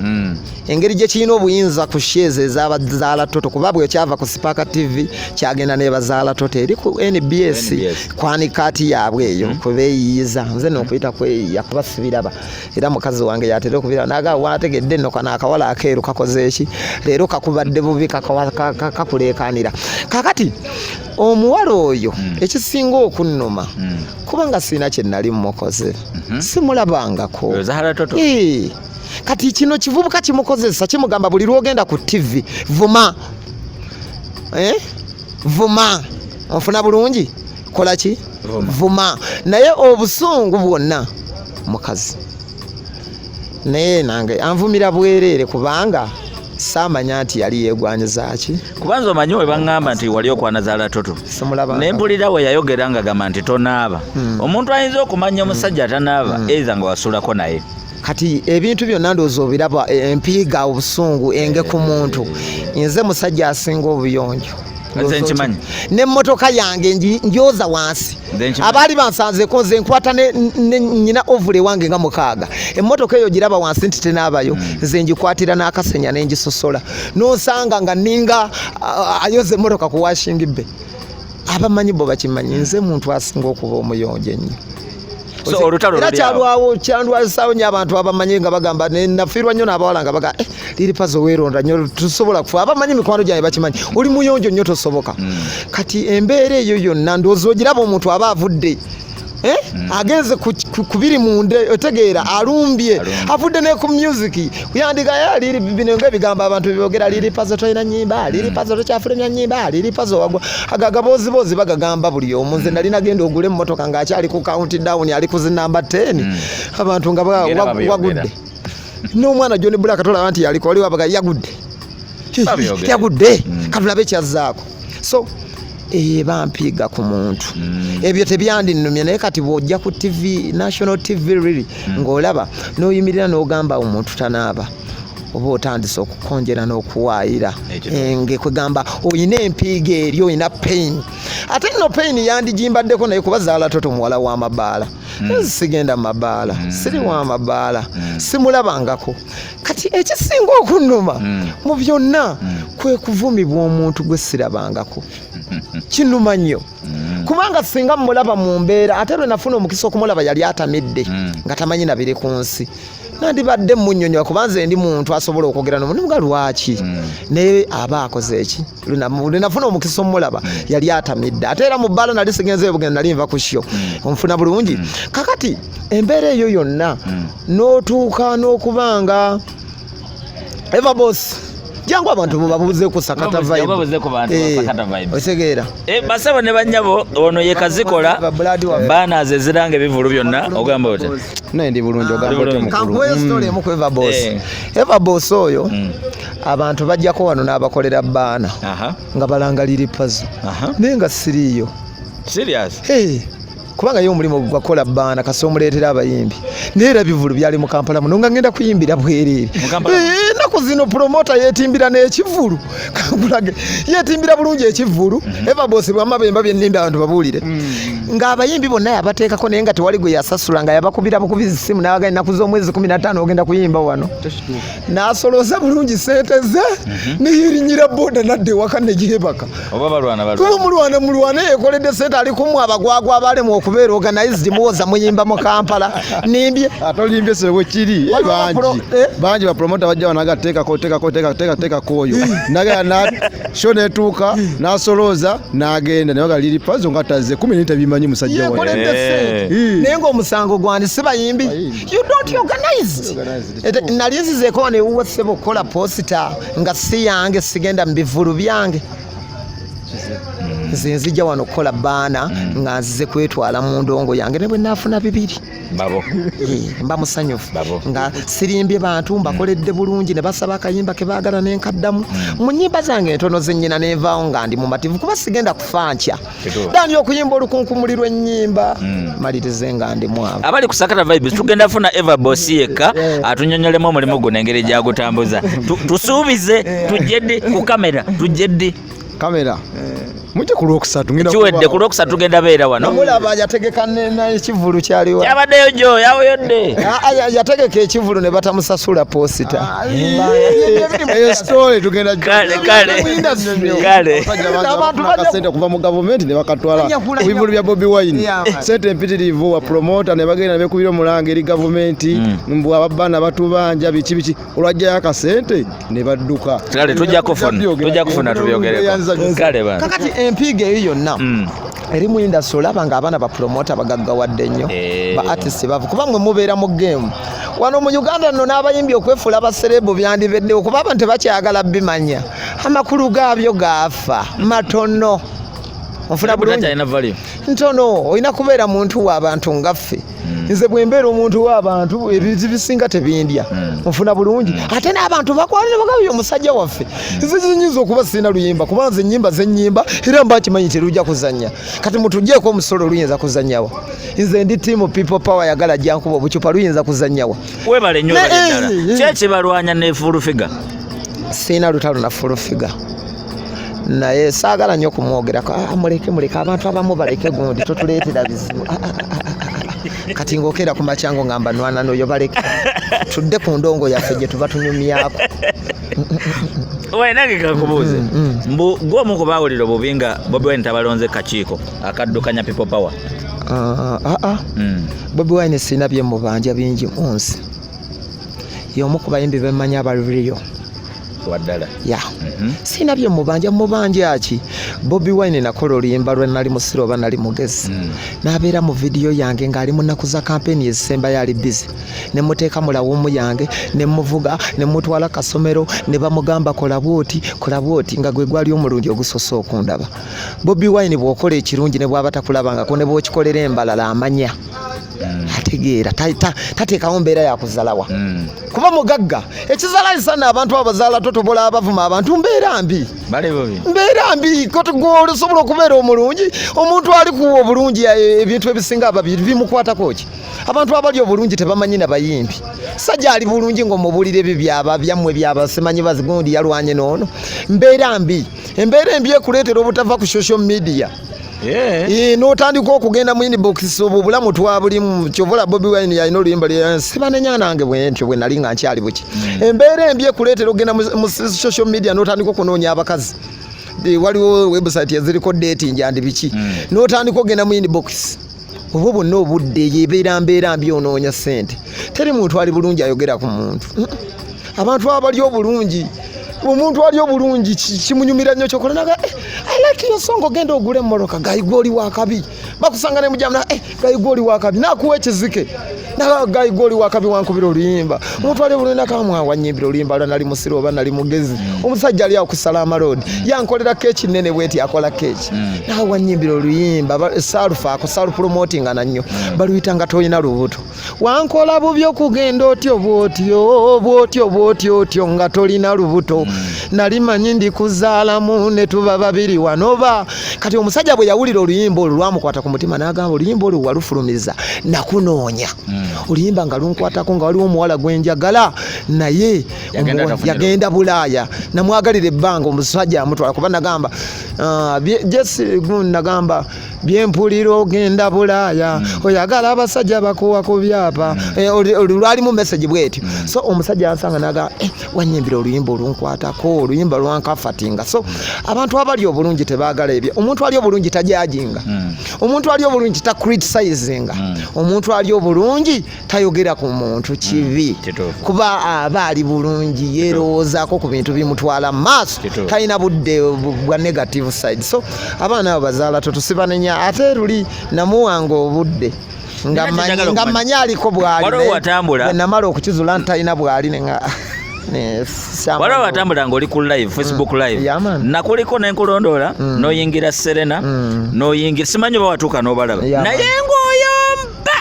engeri gye kirina obuyinza ku sheeze ez'aba Zahara Toto kuba bwe kyava ku Spark TV kyagenda n'eba Zahara Toto eri ku NBS kwanikati yaabwe eyo kubeeyiyiza nze n'okuyita kweyiya kuba sibiraba era mukazi wange yatera okubira naga waategedde nno kana akawala akeeru kakoze eki leero kakubadde bubi kakuleekaanira kakati omuwala oyo ekisinga okunnuma kubanga sirina kye nali mmukoze simulabangako Zahara Toto kati kino kivubuka kimukozesa kimugamba buli lwogenda ku TV vuma vuma ofuna bulungi kola ki vuma naye obusungu bwonna mukazi naye nange anvumira bwereere kubanga saamanya nti yali yeegwanyiza ki kubanza omanyi we baŋŋamba nti wali okwana Zahara Toto ne mpulira we yayogera nga gamba nti tonaaba omuntu ayinza okumanya omusajja atanaaba eiza nga wasulako naye kati ebintu byonna ndowooza obiraba empiiga obusungu enge ku muntu nze musajja asinga obuyonjo n'emmotoka yange njoza wansi abaali bansanzeko nze nkwata nyina ovule wange nga 6 emmotoka eyo giraba wansi nti tenaabayo nze ngikwatira n'akasenya n'engisosola n'osanga nga ninga ayoza emmotoka ku washingi bbe abamanyi bo bakimanyi nze muntu asinga okuba omuyonjo ennyo era kyalwawo kyandwazisaawo nnyo abantu abamanyi nga bagamba nafiirwa nnyo n'abawala nga bagamba LIL PAZO weeronda nnyo tusobola kufa abamanyi mikwano gyange bakimanyi oli muyonjo nnyo tosoboka kati embeera eyo yonna ndowooza ogiraba omuntu aba avudde agenze ku biri munde otegeera alumbye avudde ne ku music kuyandika bino ng'ebigambo abantu byogera LIL PAZO tolina nnyimba LIL PAZO tokyafulumya nnyimba LIL PAZO wagwa agagaboozi bagagamba buli omu nze nali nagenda ogula emmotoka ng'akyali ku countdown ali ku zinamba 10 abantu nga wagudde n'omwana John Black tolaba nti yaliko waliwo abaga yagudde katulabe kyazzaako so bampiiga ku muntu ebyo tebyandinumye naye kati bw'ojja ku TV national TV really ng'olaba n'oyimirira n'ogamba omuntu tanaaba oba otandise okukonjera n'okuwaayira enge kwegamba oyina empiiga eri oyina pain ate nno pain yandigimbaddeko naye kuba Zahara Toto muwala wa Mabaala sigenda mu Mabaala siri wa Mabaala simulabangako kati ekisinga okunnuma mu byonna kwe kuvumibwa omuntu gwe sirabangako kinuma nnyo kubanga singa mulaba mu mbeera ate lwe nafuna omukisa okumulaba yali atamidde nga tamanyi na biri ku nsi nandibadde munnyonnyola kubanze ndi muntu asobola okwogera n'omuntu nga lwaki naye aba akoze eki lwe nafuna omukisa omulaba yali atamidde ate era mu Baala nali sigenzeyo bugenda nali nva ku syo onfuna bulungi kakati embeera eyo yonna n'otuuka n'okubanga Eva Boss jangu abantu babuze ku Sakata vibe otegeera basaba ne bannyabo ono ye kazikola baana zeziranga ebivulu byonna ogamba ote ndi bulungi ogamba ote mukulu story emu ku Eva Boss oyo abantu bajjako wano n'abakolera baana nga balanga LIL PAZO naye nga siriiyo serious kubanga yo omulimu gwakola baana kasi omuleetera abayimbi neera bivulu byali mu Kampala muno nga ngenda kuyimbira bwereere naku zino promota yetimbira n'ekivulu kankulage yetimbira bulungi ekivulu Eva Boss bwamabemba byennimbi abantu babuulire ng'abayimbi bonna yabateekako naye nga tewali gwe yasasula nga yabakubira bukubizi simu n'abaga ennaku z'omwezi 15 ogenda kuyimba wano n'asolooza bulungi sente ze neyerinnyira boda nadde ewaka negyeebaka mulwana yekoledde sente ali kumu abagwagwa abalemu okubeera organized muwoza muyimba mu Kampala nimbye atolimbye sebwe kiri bangi bapromota bajja wanaga teeka koyo naga na show netuuka nasolooza n'agenda naye LIL PAZO nga tazze 10 tabimanyi musajja wa naye ng'omusango gwandi si bayimbi you don't organize nalinzizeeko ne wuwasebo okukola posita nga si yange sigenda mu bivulu byange nze nzija wano okukola baana nga nzize kwetwala mu ndongo yange ne bwe naafuna 2 mba musanyufu nga sirimbye bantu mbakoledde bulungi ne basaba akayimba ke baagala n'enkaddamu mu nnyimba zange entono zennyina nenvaawo nga ndi mumativu kuba sigenda kufa nkya dani okuyimba olukunkumulirwa ennyimba malirize nga ndi mwabo abali ku Sakata Vibes tugenda funa Eva Boss yekka atunyonyolemu omulimu guno engeri gyagutambuza tusuubize tujjedde ku kamera tujjedde kamera mujje ku Lwokusatu ngenda kiwedde ku Lwokusatu tugenda beera wano mulaba yategeka n'ekivulu kyaliwo yabaddeyo jo yawoyodde yategeka ekivulu ne batamusasula posita eyo story tugenda kale abantu bakasente kuva mu government ne bakatwala ebivulu bya Bobi Wine sente mpitirivu wa promoter ne bagenda bekubira omulange eri government mbwa ababana batubanja biki olwajja yakasente ne badduka kale tujja kufuna tubyogereko kale bana kakati empiiga eyo yonna eri mu industry olaba ng'abaana ba promoter bagaggawadde nnyo ba artist bavu kuba mwe mubeera mu game wano mu Uganda nno n'abayimbi okwefuula abaserebu byandibedde okuba abantu tebakyagala bimanya amakulu gaabyo gaafa matono ofuna bulungi ntono olina kubeera muntu w'abantu ngaffe nze bwe mbeera omuntu w'abantu ebintu bisinga tebindya nfuna bulungi ate n'abantu bakwalire bagabi omusajja waffe nze zinyinza okuba sirina luyimba kuba nze ennyimba zennyimba era mba kimanyi terujja kuzannya kati mutugyeko omusolo luyinza kuzannyawa nze ndi tiimu people power yagala jankuba obucupa luyinza kuzannyawa webale nnyo baleddala kyeki balwanya ne full figure sirina lutalo na full figure naye saagala nnyo kumwogerako muleke abantu abamu baleke gundi totuleetera bizibu kati ng'okeera ku makyango ngamba nwana n'oyo baleke tudde ku ndongo yaffe gye tuba tunyumyako nange kakubuuze mbu gw'omu ku baawulira obubi nga Bobi Wine tabalonze kakiiko akaddukanya people power Bobi Wine sirina bye mubanja bingi munsi y'omu ku bayimbi bemmanya abaliriyo waddala sirina bye mubanja ki Bobi Wine nakola oluyimba lwe nali musiro oba nali mugezi n'abeera mu vidiyo yange ng'ali mu nnaku za kampeni ezisembayo ali bizi ne muteeka mulawumu yange ne muvuga ne mutwala kasomero ne bamugamba kola bwoti nga gwe gwali omulungi ogusoose okundaba Bobi Wine bw'okola ekirungi ne bw'aba takulabangako ne bw'okikolera embalala amanya ategeera tateekawo mbeera yakuzalawa kuba mugagga ekizalisa n'abantu abazaala totobola abavuma abantu mbeera mbi osobola okubeera omulungi omuntu ali kuwa obulungi ebintu ebisinga ababiri bimukwatako ki abantu abali obulungi tebamanyi na bayimbi sajja ali bulungi ng'omubulira ebyo byaba byammwe byabasimanyi bazigundi yalwanye noono embeera embi ekuleetera obutava ku social media n'otandika okugenda mu inbox obwo bulamu twabulimu kyovola Bobi Wine yalina oluyimba sibanenya nange bwentyo bwe nali nga nkyali buki embeera embi ekuleetera okugenda mu social media n'otandika okunoonya abakazi waliwo website eziriko dating andi biki n'otandika okugenda mu inbox obwo bwonna obudde yebeera mbeera mbi onoonya ssente teri muntu ali bulungi ayogera ku muntu abantu abali obulungi omuntu ali obulungi kimunyumira nnyo kyokola naga I like your song ogenda ogule mmoroka gayigoli wakabi bakusanga ne mujamna gayigoli wakabi nakuwa ekizike na gayigoli wakabi wankubira oluyimba omuntu ali bulungi nakamwa wanyimbira oluyimba nali musiro oba nali mugezi omusajja ali akusala amalodi yankolera keeki nene bweti akola keeki na wanyimbira oluyimba salufa akusalu promoting ananyo baluyita nga toyina lubuto wankola bubyo kugenda otyo bwotyo nga tolina lubuto nalimanyi ndi kuzaalamu ne tuba babiri wanoba kati omusajja bwe yawulira oluyimba olwo lwamukwata ku mutima n'agamba oluyimba olwo walufulumiza nakunoonya oluyimba nga lunkwatako nga waliwo omuwala gwenjagala naye yagenda Bulaaya namwagalira ebbanga omusajja amutwala kuba nagamba nagamba byempulira ogenda Bulaaya oyagala abasajja bakuwa ku byapa lwali mu message bwetyo so omusajja yansanga naga wanyimbira oluyimba olunkwatako oluyimba lwankafatinga so abantu abali obulungi tebaagala ebyo omuntu ali obulungi tajajinga omuntu ali obulungi ta criticizinga omuntu ali obulungi tayogera ku muntu kibi kuba abaali bulungi yeroozaako ku bintu bimutwala maaso talina budde bwa negative side so abaana abo bazaala totusibanenya ate luli namuwanga obudde nga manya aliko bwali namala okukizula ntalina bwali nenga wala watambula ng'oli ku live Facebook live nakuliko nenkulondola noyingira Serena noyingira simanyi oba watuuka n'obalaba naye ng'oyomba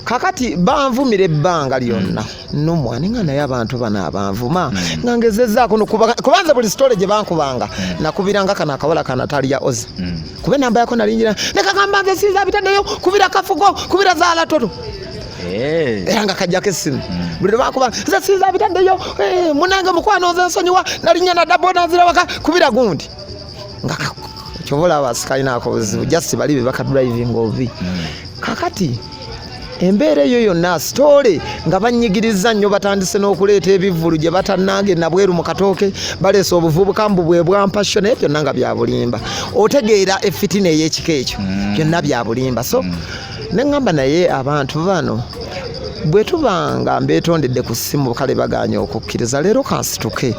kakati banvumira ebbanga lyonna nomwani nga naye abantu bano abanvuma nga ngezezzaako kubanza buli sitole gye bankubanga nakubiranga kana akawala kanataliya ozi kuba enamba yako nalingira nekagamba nze sinza bitaddeyo kubira kafugo kubira Zahara Toto era nga kajjako essimu buli lwakuba nze sinza bitaddeyo munange mukwano nze nsonyiwa nalinya na dabo nazira waka kubira gundi nga kyobola abasikalinaako buzibu just bali be baka driving ovi kakati embeera eyo yonna sitole nga banyigiriza nnyo batandise n'okuleeta ebivvulu gye batannange nabweru mu katooke baleesa obuvubuka mbu bwe bwampasho naye byonna nga bya bulimba otegeera effitina ey'ekika ekyo byonna bya bulimba so neŋŋamba naye abantu bano bwe tubanga mbeetondedde ku ssimu kale baganye okukkiriza leero kansituke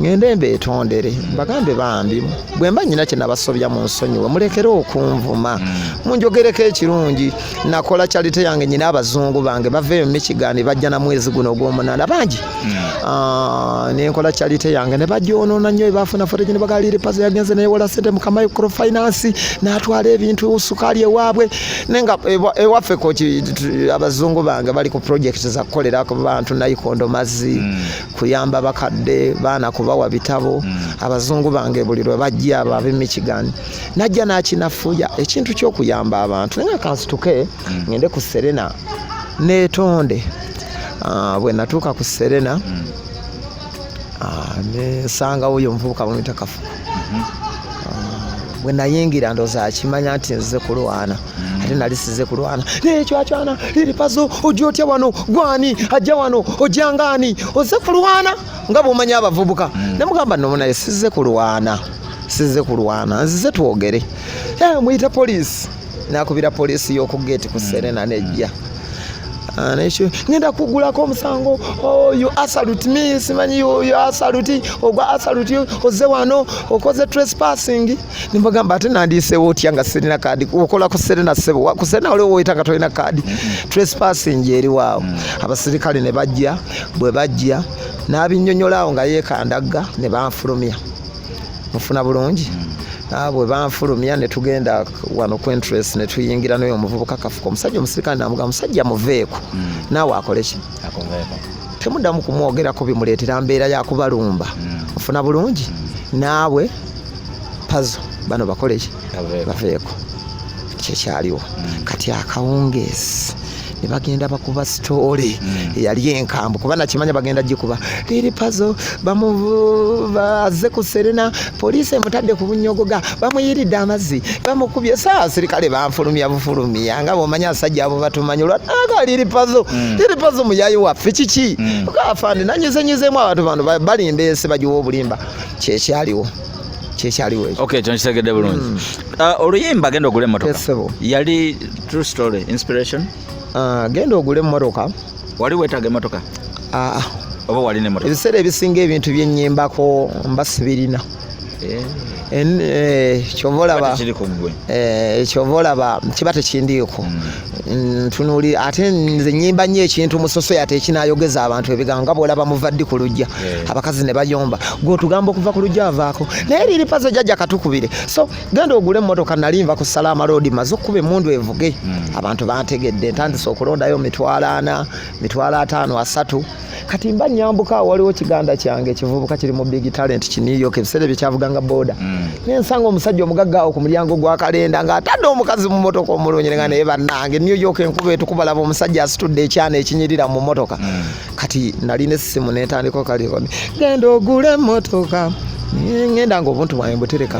ngende mbeetondere bagambe bambi bwe mba nnyina kye nabasobya mu nsonyiwe mulekere okunvuma munjogereko ekirungi nakola kyalite yange nyina abazungu bange baveeyo mu Michigan bajja na mwezi guno ogw'omunaana bangi nenkola kyalite yange ne bajoonoona nnyo ebaafuna foteji ne bagaa LIL PAZO yagenze neyewola ssente mu microfinance n'atwala ebintu sukaali ewaabwe nenga ewaffe koki abazungu bange bali ku project za kukolera ku bantu nayikondo mazzi kuyamba bakadde baana kubawa bitabo abazungu bange buli lwe bajja ab'e Michigan najja nakinafuya ekintu ky'okuyamba abantu nenga kansituke ngende ku Serena neetonde bwe natuuka ku Serena nesanga oyo omuvubuka bamuyita Kafu bwe nayingira ndowooza akimanya nti nzize kulwana ate nali size kulwana nekyacwana LIL PAZO ojja otya wano gwani ajja wano ojjangaani ozze kulwana nga bw'omanya abavubuka nemugamba nno naye size kulwana nzize twogere muyita poliisi nakubira poliisi y'oku gate ku Serena nejja nekyo ngenda kugulako omusango you assault me simanyi you assault ogwa assault ozze wano okoze trespassing nimbagamba ate nandiisewo otya nga sirina kaadi okola ku Serena sebo ku Serena waliwo woyita nga tolina kaadi trespassing eri waawo abasirikale ne bajja bwe bajja n'abinnyonnyolaawo nga yeekandaga ne banfulumya mufuna bulungi bwe banfulumya ne tugenda wano ku interest ne tuyingira n'oyo omuvubuka Kafuko omusajja omusirikale namugamba musajja muveeko naawe akole ki temuddamu kumwogerako bimuleetera mbeera yakubalumba ofuna bulungi naawe PAZO bano bakole ki baveeko kyekyaliwo kati akawungeezi ne bagenda bakuba story eyali enkambu kuba nakimanya bagenda gikuba LIL PAZO bazze ku Serena poliisi emutadde ku bunyogoga bamuyiridde amazzi bamukubye sirikale banfulumya bufulumya nga bw'omanya abasajja abo batumanyi olwanaga LIL PAZO muyayi waffe kiki kaafande nanyizenyizeemu abantu bano balimba ensi bagiwa obulimba kyekyaliwo okay kyokitegedde bulungi oluyimba genda ogula emmotoka yali true story inspiration genda ogule emmotoka wali weetaaga emmotoka oba wali n'emmotoka ebiseera ebisinga ebintu byenyimbako mba sibirina kyova olaba kiba tekindiiko ntunuli ate nze nyimba nnyo ekintu musoso ate ekinayogeza abantu ebigambo nga bwolaba muva ddi ku lujja abakazi ne bayomba gwotugamba okuva ku lujja avaako naye LIL PAZO jajja katukubire so genda ogule emmotoka nali nva ku Salama Road maze okkuba emmundu evuge abantu bantegedde ntandise okulondayo mitwalo 4 mitwalo 5 3 kati mba nyambuka waliwo kiganda kyange kivubuka kiri mu big talent kiniyoka ebiseera byekavuganga boda nensanga omusajja omugagga awo ku mulyango gwa kalenda ng'atadde omukazi mu motoka omulungi nga naye bannange New York enkuba etukubalaba omusajja asitudde ekyana ekinyirira mu motoka kati nalina essimu netandika okaliko genda ogule emmotoka ngenda nga obuntu bwange butereka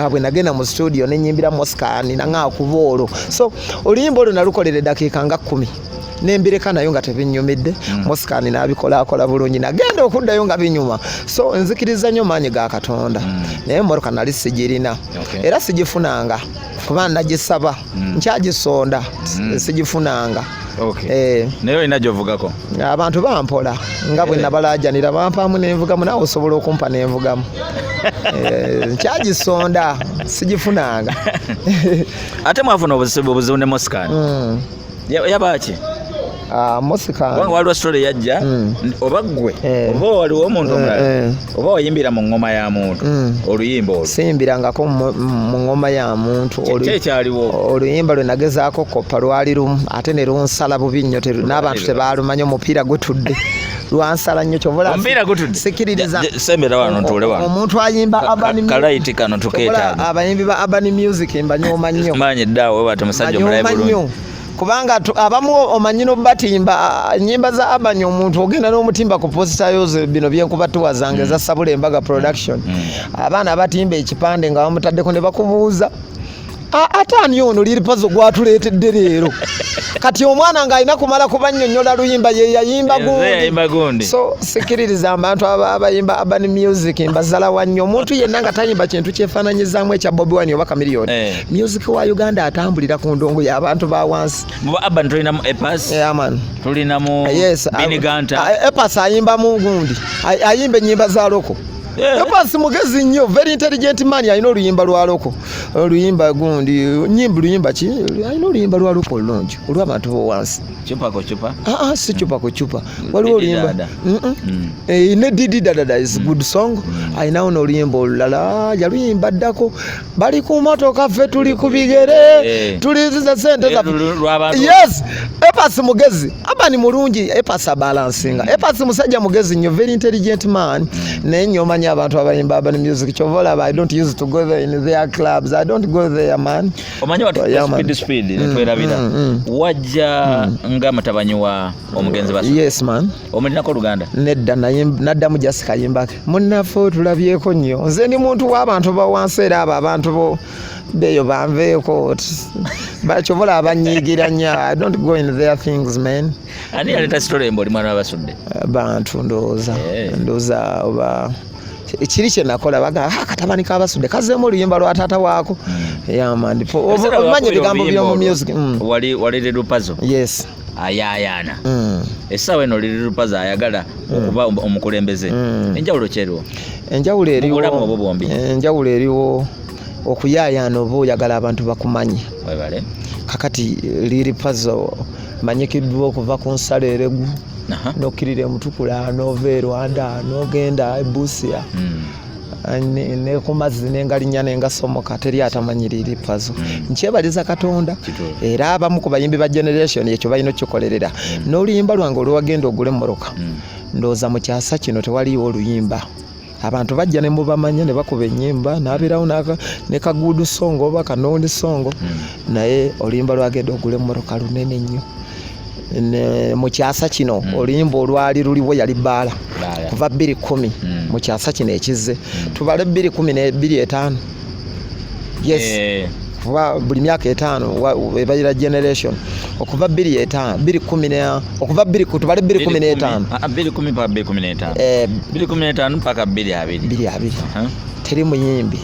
bwe nagenda mu studio nenyimbira Moscow nanga kuba olwo so oluyimba olwo nalukolera eddakiika nga 10 nembireka nayo nga tebinnyumidde Moscow nabikola bulungi nagenda okuddayo nga binyuma so nzikiriza nnyo maanyi ga Katonda naye emmotoka nali sigirina era sigifunanga kuba nagisaba nkyagisonda sigifunanga naye olina gyovugako abantu bampola nga bwe nabalaajanira bampaamu nenvugamu naawe osobola okumpa nenvugamu nkyagisonda sigifunanga ate mwafuna obuzibu ne Moscow yabaki Mosika waliwo story yajja oba ggwe oba waliwo omuntu omulala oba wayimbira mu ngoma ya muntu oluyimba olwo siyimbirangako mu ngoma ya muntu ekyaliwo oluyimba lwe nagezaako koppa lwali lumu ate ne lunsala bubi nnyo n'abantu tebalumanya omupiira gutudde lwansala nnyo omupiira gutudde sikiririza sembera wano ntuule wano omuntu ayimba kalaiti kano tukeetaaga abayimbi ba urban music mbanyooma nnyo manyi ddaawe bati musajja omulayi bulungi kubanga abamu omanyino batimba nyimba za abanye omuntu ogenda n'omutimba ku positayo bino byenkuba tuwazange za Sabula Embaga production abaana batimba ekipande nga bamutaddeko ne bakubuuza ate ani ono Lil Pazo gwatuleetedde leero kati omwana ng'alina kumala kubannyonnyola luyimba ye yayimba gundi so sikiririza abantu abayimba urban music mbazala nnyo omuntu yenna nga tayimba kintu kyefaananyizaamu ekya Bobi Wine oba Chameleon music wa Uganda atambulira ku ndongo y'abantu ba wansi mu urban tulinamu Epas tulinamu Biniganta Epas ayimba mu gundi ayimba ennyimba za loko Epas mugezi nnyo very intelligent man alina oluyimba lwa loko oluyimba gundi luyimba ki alina oluyimba lwa loko olungi olw'abantu bo wansi chupa si chupa waliwo oluyimba ne Didi Dada is good song alina ono oluyimba olulala yaluyimba ddako bali ku motoka ffe tuli ku bigere tuliziza sente yes Epas mugezi abani mulungi Epas balansinga Epas musajja mugezi nnyo very intelligent man nenyo manyi abantu abayimba urban music chovola I don't use to go there in their clubs I don't go there man omanyi watu speed netwerabira wajja nga matabanyi wa omugenzi baso yes man omulinako Luganda nedda naddamu Jessica yimbake munnaffe tulabyeko nnyo nze ndi muntu w'abantu bawansi era abo abantu bo beyo banveeko bachovola abanyigira nnyo I don't go in their things man ani aleta story mboli mwana wabasudde bantu ndooza oba ekiri kye nakola baga katabani kabasudde kazeemu oluyimba lwa taata waako yamandi omanye ebigambo by'omu music wali Lil Pazo yes ayayana essaawa eno Lil Pazo ayagala okuba omukulembeze enjawulo kyeriwo enjawulo eriwo okuyaayana oba oyagala abantu bakumanye kakati Lil Pazo manyikiddwa okuva ku nsalo eregu nokkirira emutukula nova e Rwanda nogenda ebusia ne ku mazzi n'engalinya n'engasomoka teri atamanyi Lil Pazo nkyebaliza Katonda era abamu ku bayimbi ba generation ekyo balina okukikolerera n'oluyimba lwange olwagenda ogula emmoroka ndowooza mu kyasa kino tewaliiwo oluyimba abantu bajja ne mubamanya ne bakuba ennyimba n'abeerawo ne kaguudu songo oba kanondi songo naye oluyimba lwagenda ogula emmoroka lunene nnyo mu kyasa kino oluyimba olwali luliwo yali Baala kuva 2010 mu kyasa kino ekizze tubale 2010 ne 2005 yes kuva buli myaka 5 ebayira generation okuva 2010 okuva 20 tubale 2015 2010 paka 2015 2015 paka 2020 teri muyimbi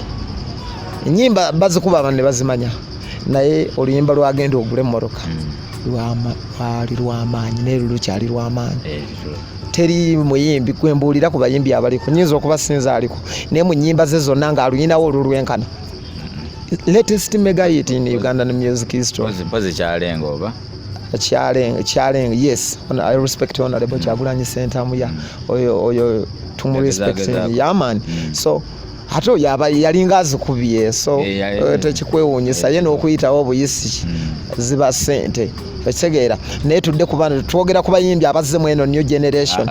ennyimba bazikuba abantu ne bazimanya naye oluyimba lwagenda ogule emmoroka lwali lw'amaanyi n'ero lukyali lw'amaanyi teri muyimbi kwembuulira ku bayimbi abaliko nyinza okubasinza aliko naye mu nnyimba ze zonna ng'aluyinawo olulwenkana latest mega hit in Ugandan music history kyalenga oba kyalenga yes I respect honorable Kyagulanyi Sentamu ya oyo tumu respect yaman so ate oyo yalinga azikubiye so tekikwewuunyisa ye n'okuyitawo obuyisi ziba sente ekitegeera naye tudde ku bano twogera ku bayimbi abazzemu eno new generation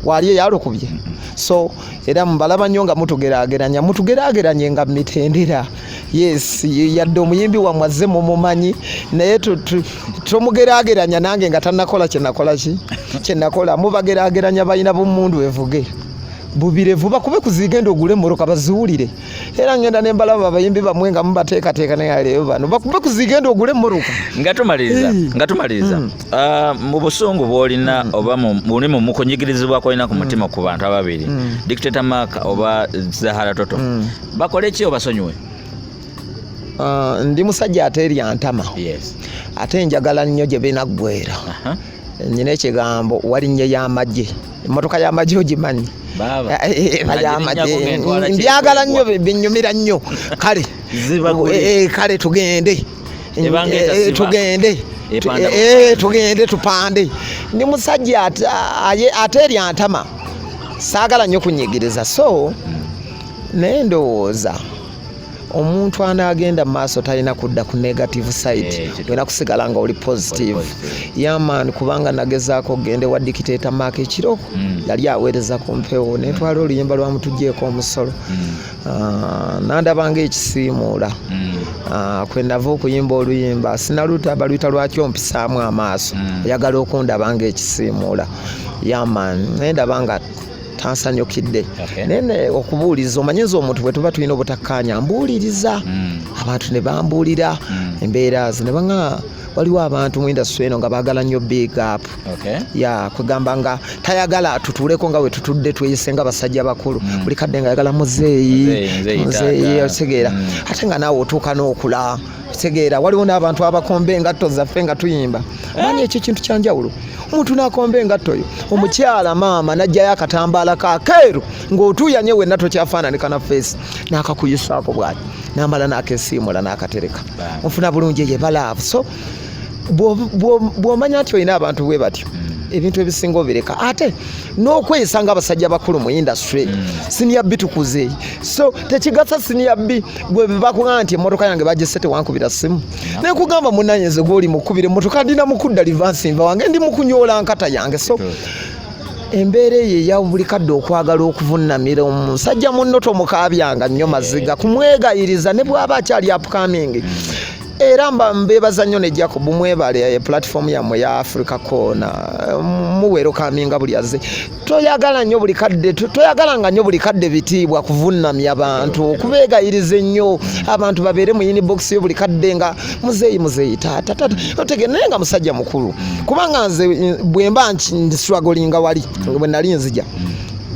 wali yalukubye so era mbalaba nnyo nga mutugeraageranye nga mitendera yes yadde omuyimbi wamwazze mumumanyi naye tomugeraageranya nange nga tannakola kyenakola mubageraageranya balina bumundu evuge bubire vuba kube kuzigenda ogule emmoroka bazuulire era ngenda nembalaba abayimbi bamwe nga mubateekateeka naye leero bano bakube kuzigenda ogule emmoroka nga tumaliriza mu busungu bw'olina oba muli mu mukunyigirizibwako olina ku mutima ku bantu ababiri Dictator Mark oba Zahara Toto bakole ki obasonyiwe ndi musajja ate eryantama ate njagala nnyo gye binaggwera nyina ekigambo walinnya y'amagye emmotoka y'amagye ogimanyi mbyagala nnyo binyumira nnyo kale tugende tupande ndi musajja ate eryantama saagala nnyo kunyigiriza so naye ndowooza omuntu anaagenda maaso talina kudda ku negative side olina kusigala nga oli positive yaman kubanga nagezaako ogende wa Dictator Mark ekiro yali aweereza ku mpewo netwala oluyimba lwamutugjeeko omusolo nandabanga ekisiimuula kwenava okuyimba oluyimba sinaluta baluyita lwaki ompisaamu amaaso oyagala okundabanga ekisiimuula yaman naye ndabanga tansanyukidde nene okubuuliza omanyiza omuntu bwe tuba tulina obutakkaanya mbuuliriza abantu ne bambuulira embeera ze ne banga waliwo abantu mu industry eno nga baagala nnyo big up ya kugamba nga tayagala tutuuleko nga we tutudde tweyise nga basajja bakulu buli kadde nga ayagala muzeeyi otegeera ate nga naawe otuuka n'okula tegeera waliwo n'abantu abakomba engatto zaffe nga tuyimba manyi ekyo kintu kyanjawulo omuntu n'akomba engatto yo omukyala maama n'ajjayo akatambaala kakeeru ng'otuuyanye wenna tokyafaananika na feesi n'akakuyisaako bwati n'amala n'akesiimula n'akatereka onfuna bulungi eyo ebalaavu so bw'omanya nti olina abantu bwe batyo ebintu ebisinga obireka ate n'okweyisa ng'abasajja bakulu mu industry Senior'B tukuze so tekigasa Senior'B bwe bakugaa nti emmotoka yange bagise tewankubira simu nekugamba munanyeze gwoli mukubire emmotoka ndina mukudda livansi nva wange ndi mukunyoola nkata yange so embeera eyo eya buli kadde okwagala okuvunnamira omusajja munno tomukaabyanga nnyo maziga kumwegayiriza ne bw'aba akyali upcoming era mbebaza nnyo ne Jacob mwebale platform yammwe ya Africa Corner muwero kaminga buli aze toyagala nnyo buli kadde bitiibwa kuvunnamya abantu okubeegayiriza ennyo abantu babeere mu inbox yo buli kadde nga muzeeyi taata otege naye nga musajja mukulu kubanga nze bwe mba struggling wali bwe nali nzija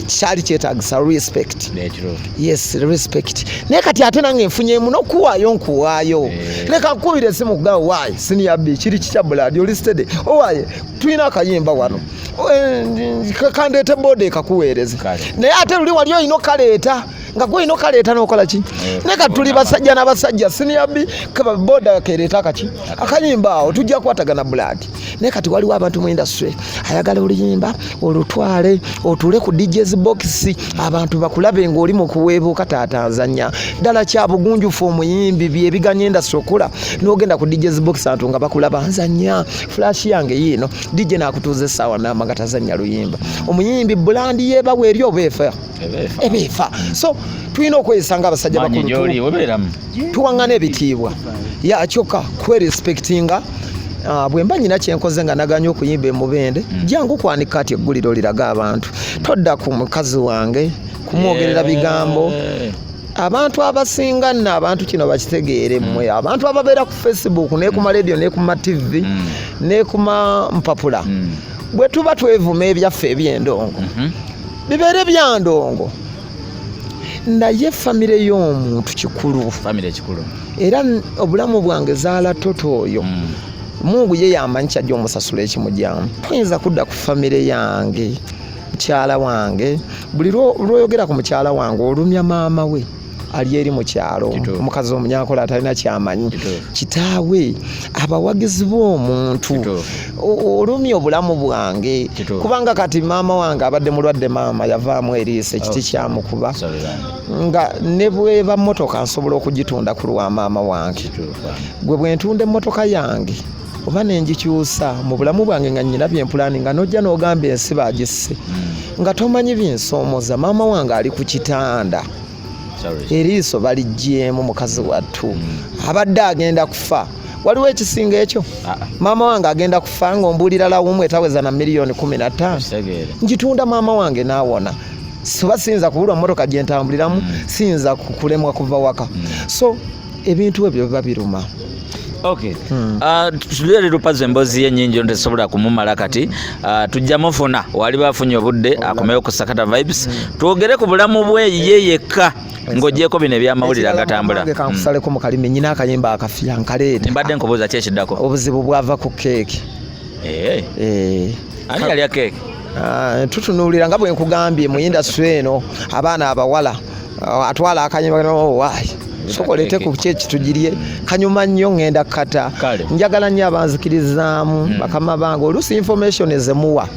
kyali kyetaagisa respect yes respect naye kati ate nange nfunyeemu n'okuwaayo nkuwaayo leka nkubira esimu kugamba waayi Senior'B kiri kikya buladi olisitede owaaye tulina akayimba wano kandeete boda ekakuweereza naye ate luli wali olina okaleeta nga gwolina okaleeta n'okola ki naye kati tuli basajja n'abasajja Senior'B boda kereeta kaki akayimba awo tujja kukwatagana buladi naye kati waliwo abantu mu industry ayagala oluyimba olutwale otuule ku DJ's box abantu bakulabe ng'oli mu kuweebuuka taatanzanya ddala kya bugunjufu omuyimbi byebiganya industry okula n'ogenda ku DJ's box abantu nga bakulaba nzanya flash yange yiino DJ n'akutuuza essaawa n'amanga tazanya luyimba omuyimbi bulandi yeebawe eri obeefa ebeefa so tulina okweyisa ng'abasajja bakulu tuwaŋŋana ebitiibwa yakyokka kwerespectinga bwe mba nyina kyenkoze nga naganya okuyimba emubende jangu kwanika ati egguliro liraga abantu todda ku mukazi wange kumwogerera bigambo abantu abasinga nno abantu kino bakitegeere mmwe abantu ababeera ku Facebook ne ku radio ne ku TV ne ku mpapula bwe tuba twevuma ebyaffe eby'endongo bibeere byandongo naye famire y'omuntu kikulu era obulamu bwange Zahara Toto oyo Mungu ye yamanyi kyajja omusasula ekimujyamu tuyinza kudda ku famire yange mukyala wange buli lwoyogera ku mukyala wange olumya maama we ali eri mu kyalo omukazi omunyakola atalina kyamanyi kitaawe abawagizi b'omuntu olumya obulamu bwange kubanga kati maama wange abadde mulwadde maama yavaamu eriisa ekiti kyamukuba nga ne bweba mmotoka nsobola okugitunda ku lwa maama wange gwe bwe ntunda emmotoka yange oba nengikyusa mu bulamu bwange nga nnyina byempulani nga nojja n'ogamba ensi bagisse nga tomanyi binsoomoza maama wange ali ku kitanda eriiso baliggyemu mukazi wattu abadde agenda kufa waliwo ekisinga ekyo maama wange agenda kufa ng'ombuulira lawumu etaweza na miliyoni 15 ngitunda maama wange n'awona soba siyinza kubulwa mmotoka gye ntambuliramu siyinza kulemwa kuva waka so ebintu ebyo biba biruma Okay. Tulire lupazo embozi yennyingi ntesobola kumumala kati tujja mufuna wali bafunye obudde akomeyo ku Sakata Vibes twogere ku bulamu bwe yeyeka ng'ogyeko bino ebyamawulire agatambula kankusaleko mu kalimi nyina akayimba akafiya nkaleeta mbadde nkubuuza ki ekiddako obuzibu bwava ku keeki ani yalya keeki tutunuulira nga bwe nkugambye mu industry eno abaana abawala atwala akanyimba waayi sokolete ku kyeki tugirie kanyuma nnyo ngenda kata njagala nnyo abanzikirizaamu bakama bange oluusi information ezemuwa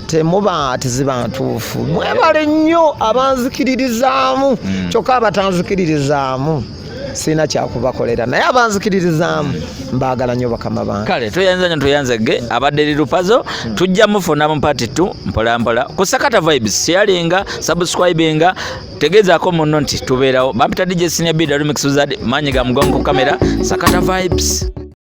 temuba ati ziba ntuufu mwebale nnyo abanzikiririzaamu kyokka abatanzikiririzaamu sina kyakubakolera naye abanzikiririzaamu mbaagala nnyo bakama bange kale toyanze abadde Lil Pazo tujja mufuna mu part 2 mpola mpola ku Sakata Vibes sharinga subscribinga tegezaako munno nti tubeerawo bampita DJ.Senior'B remix uzadi manyi ga mugongo kamera Sakata Vibes.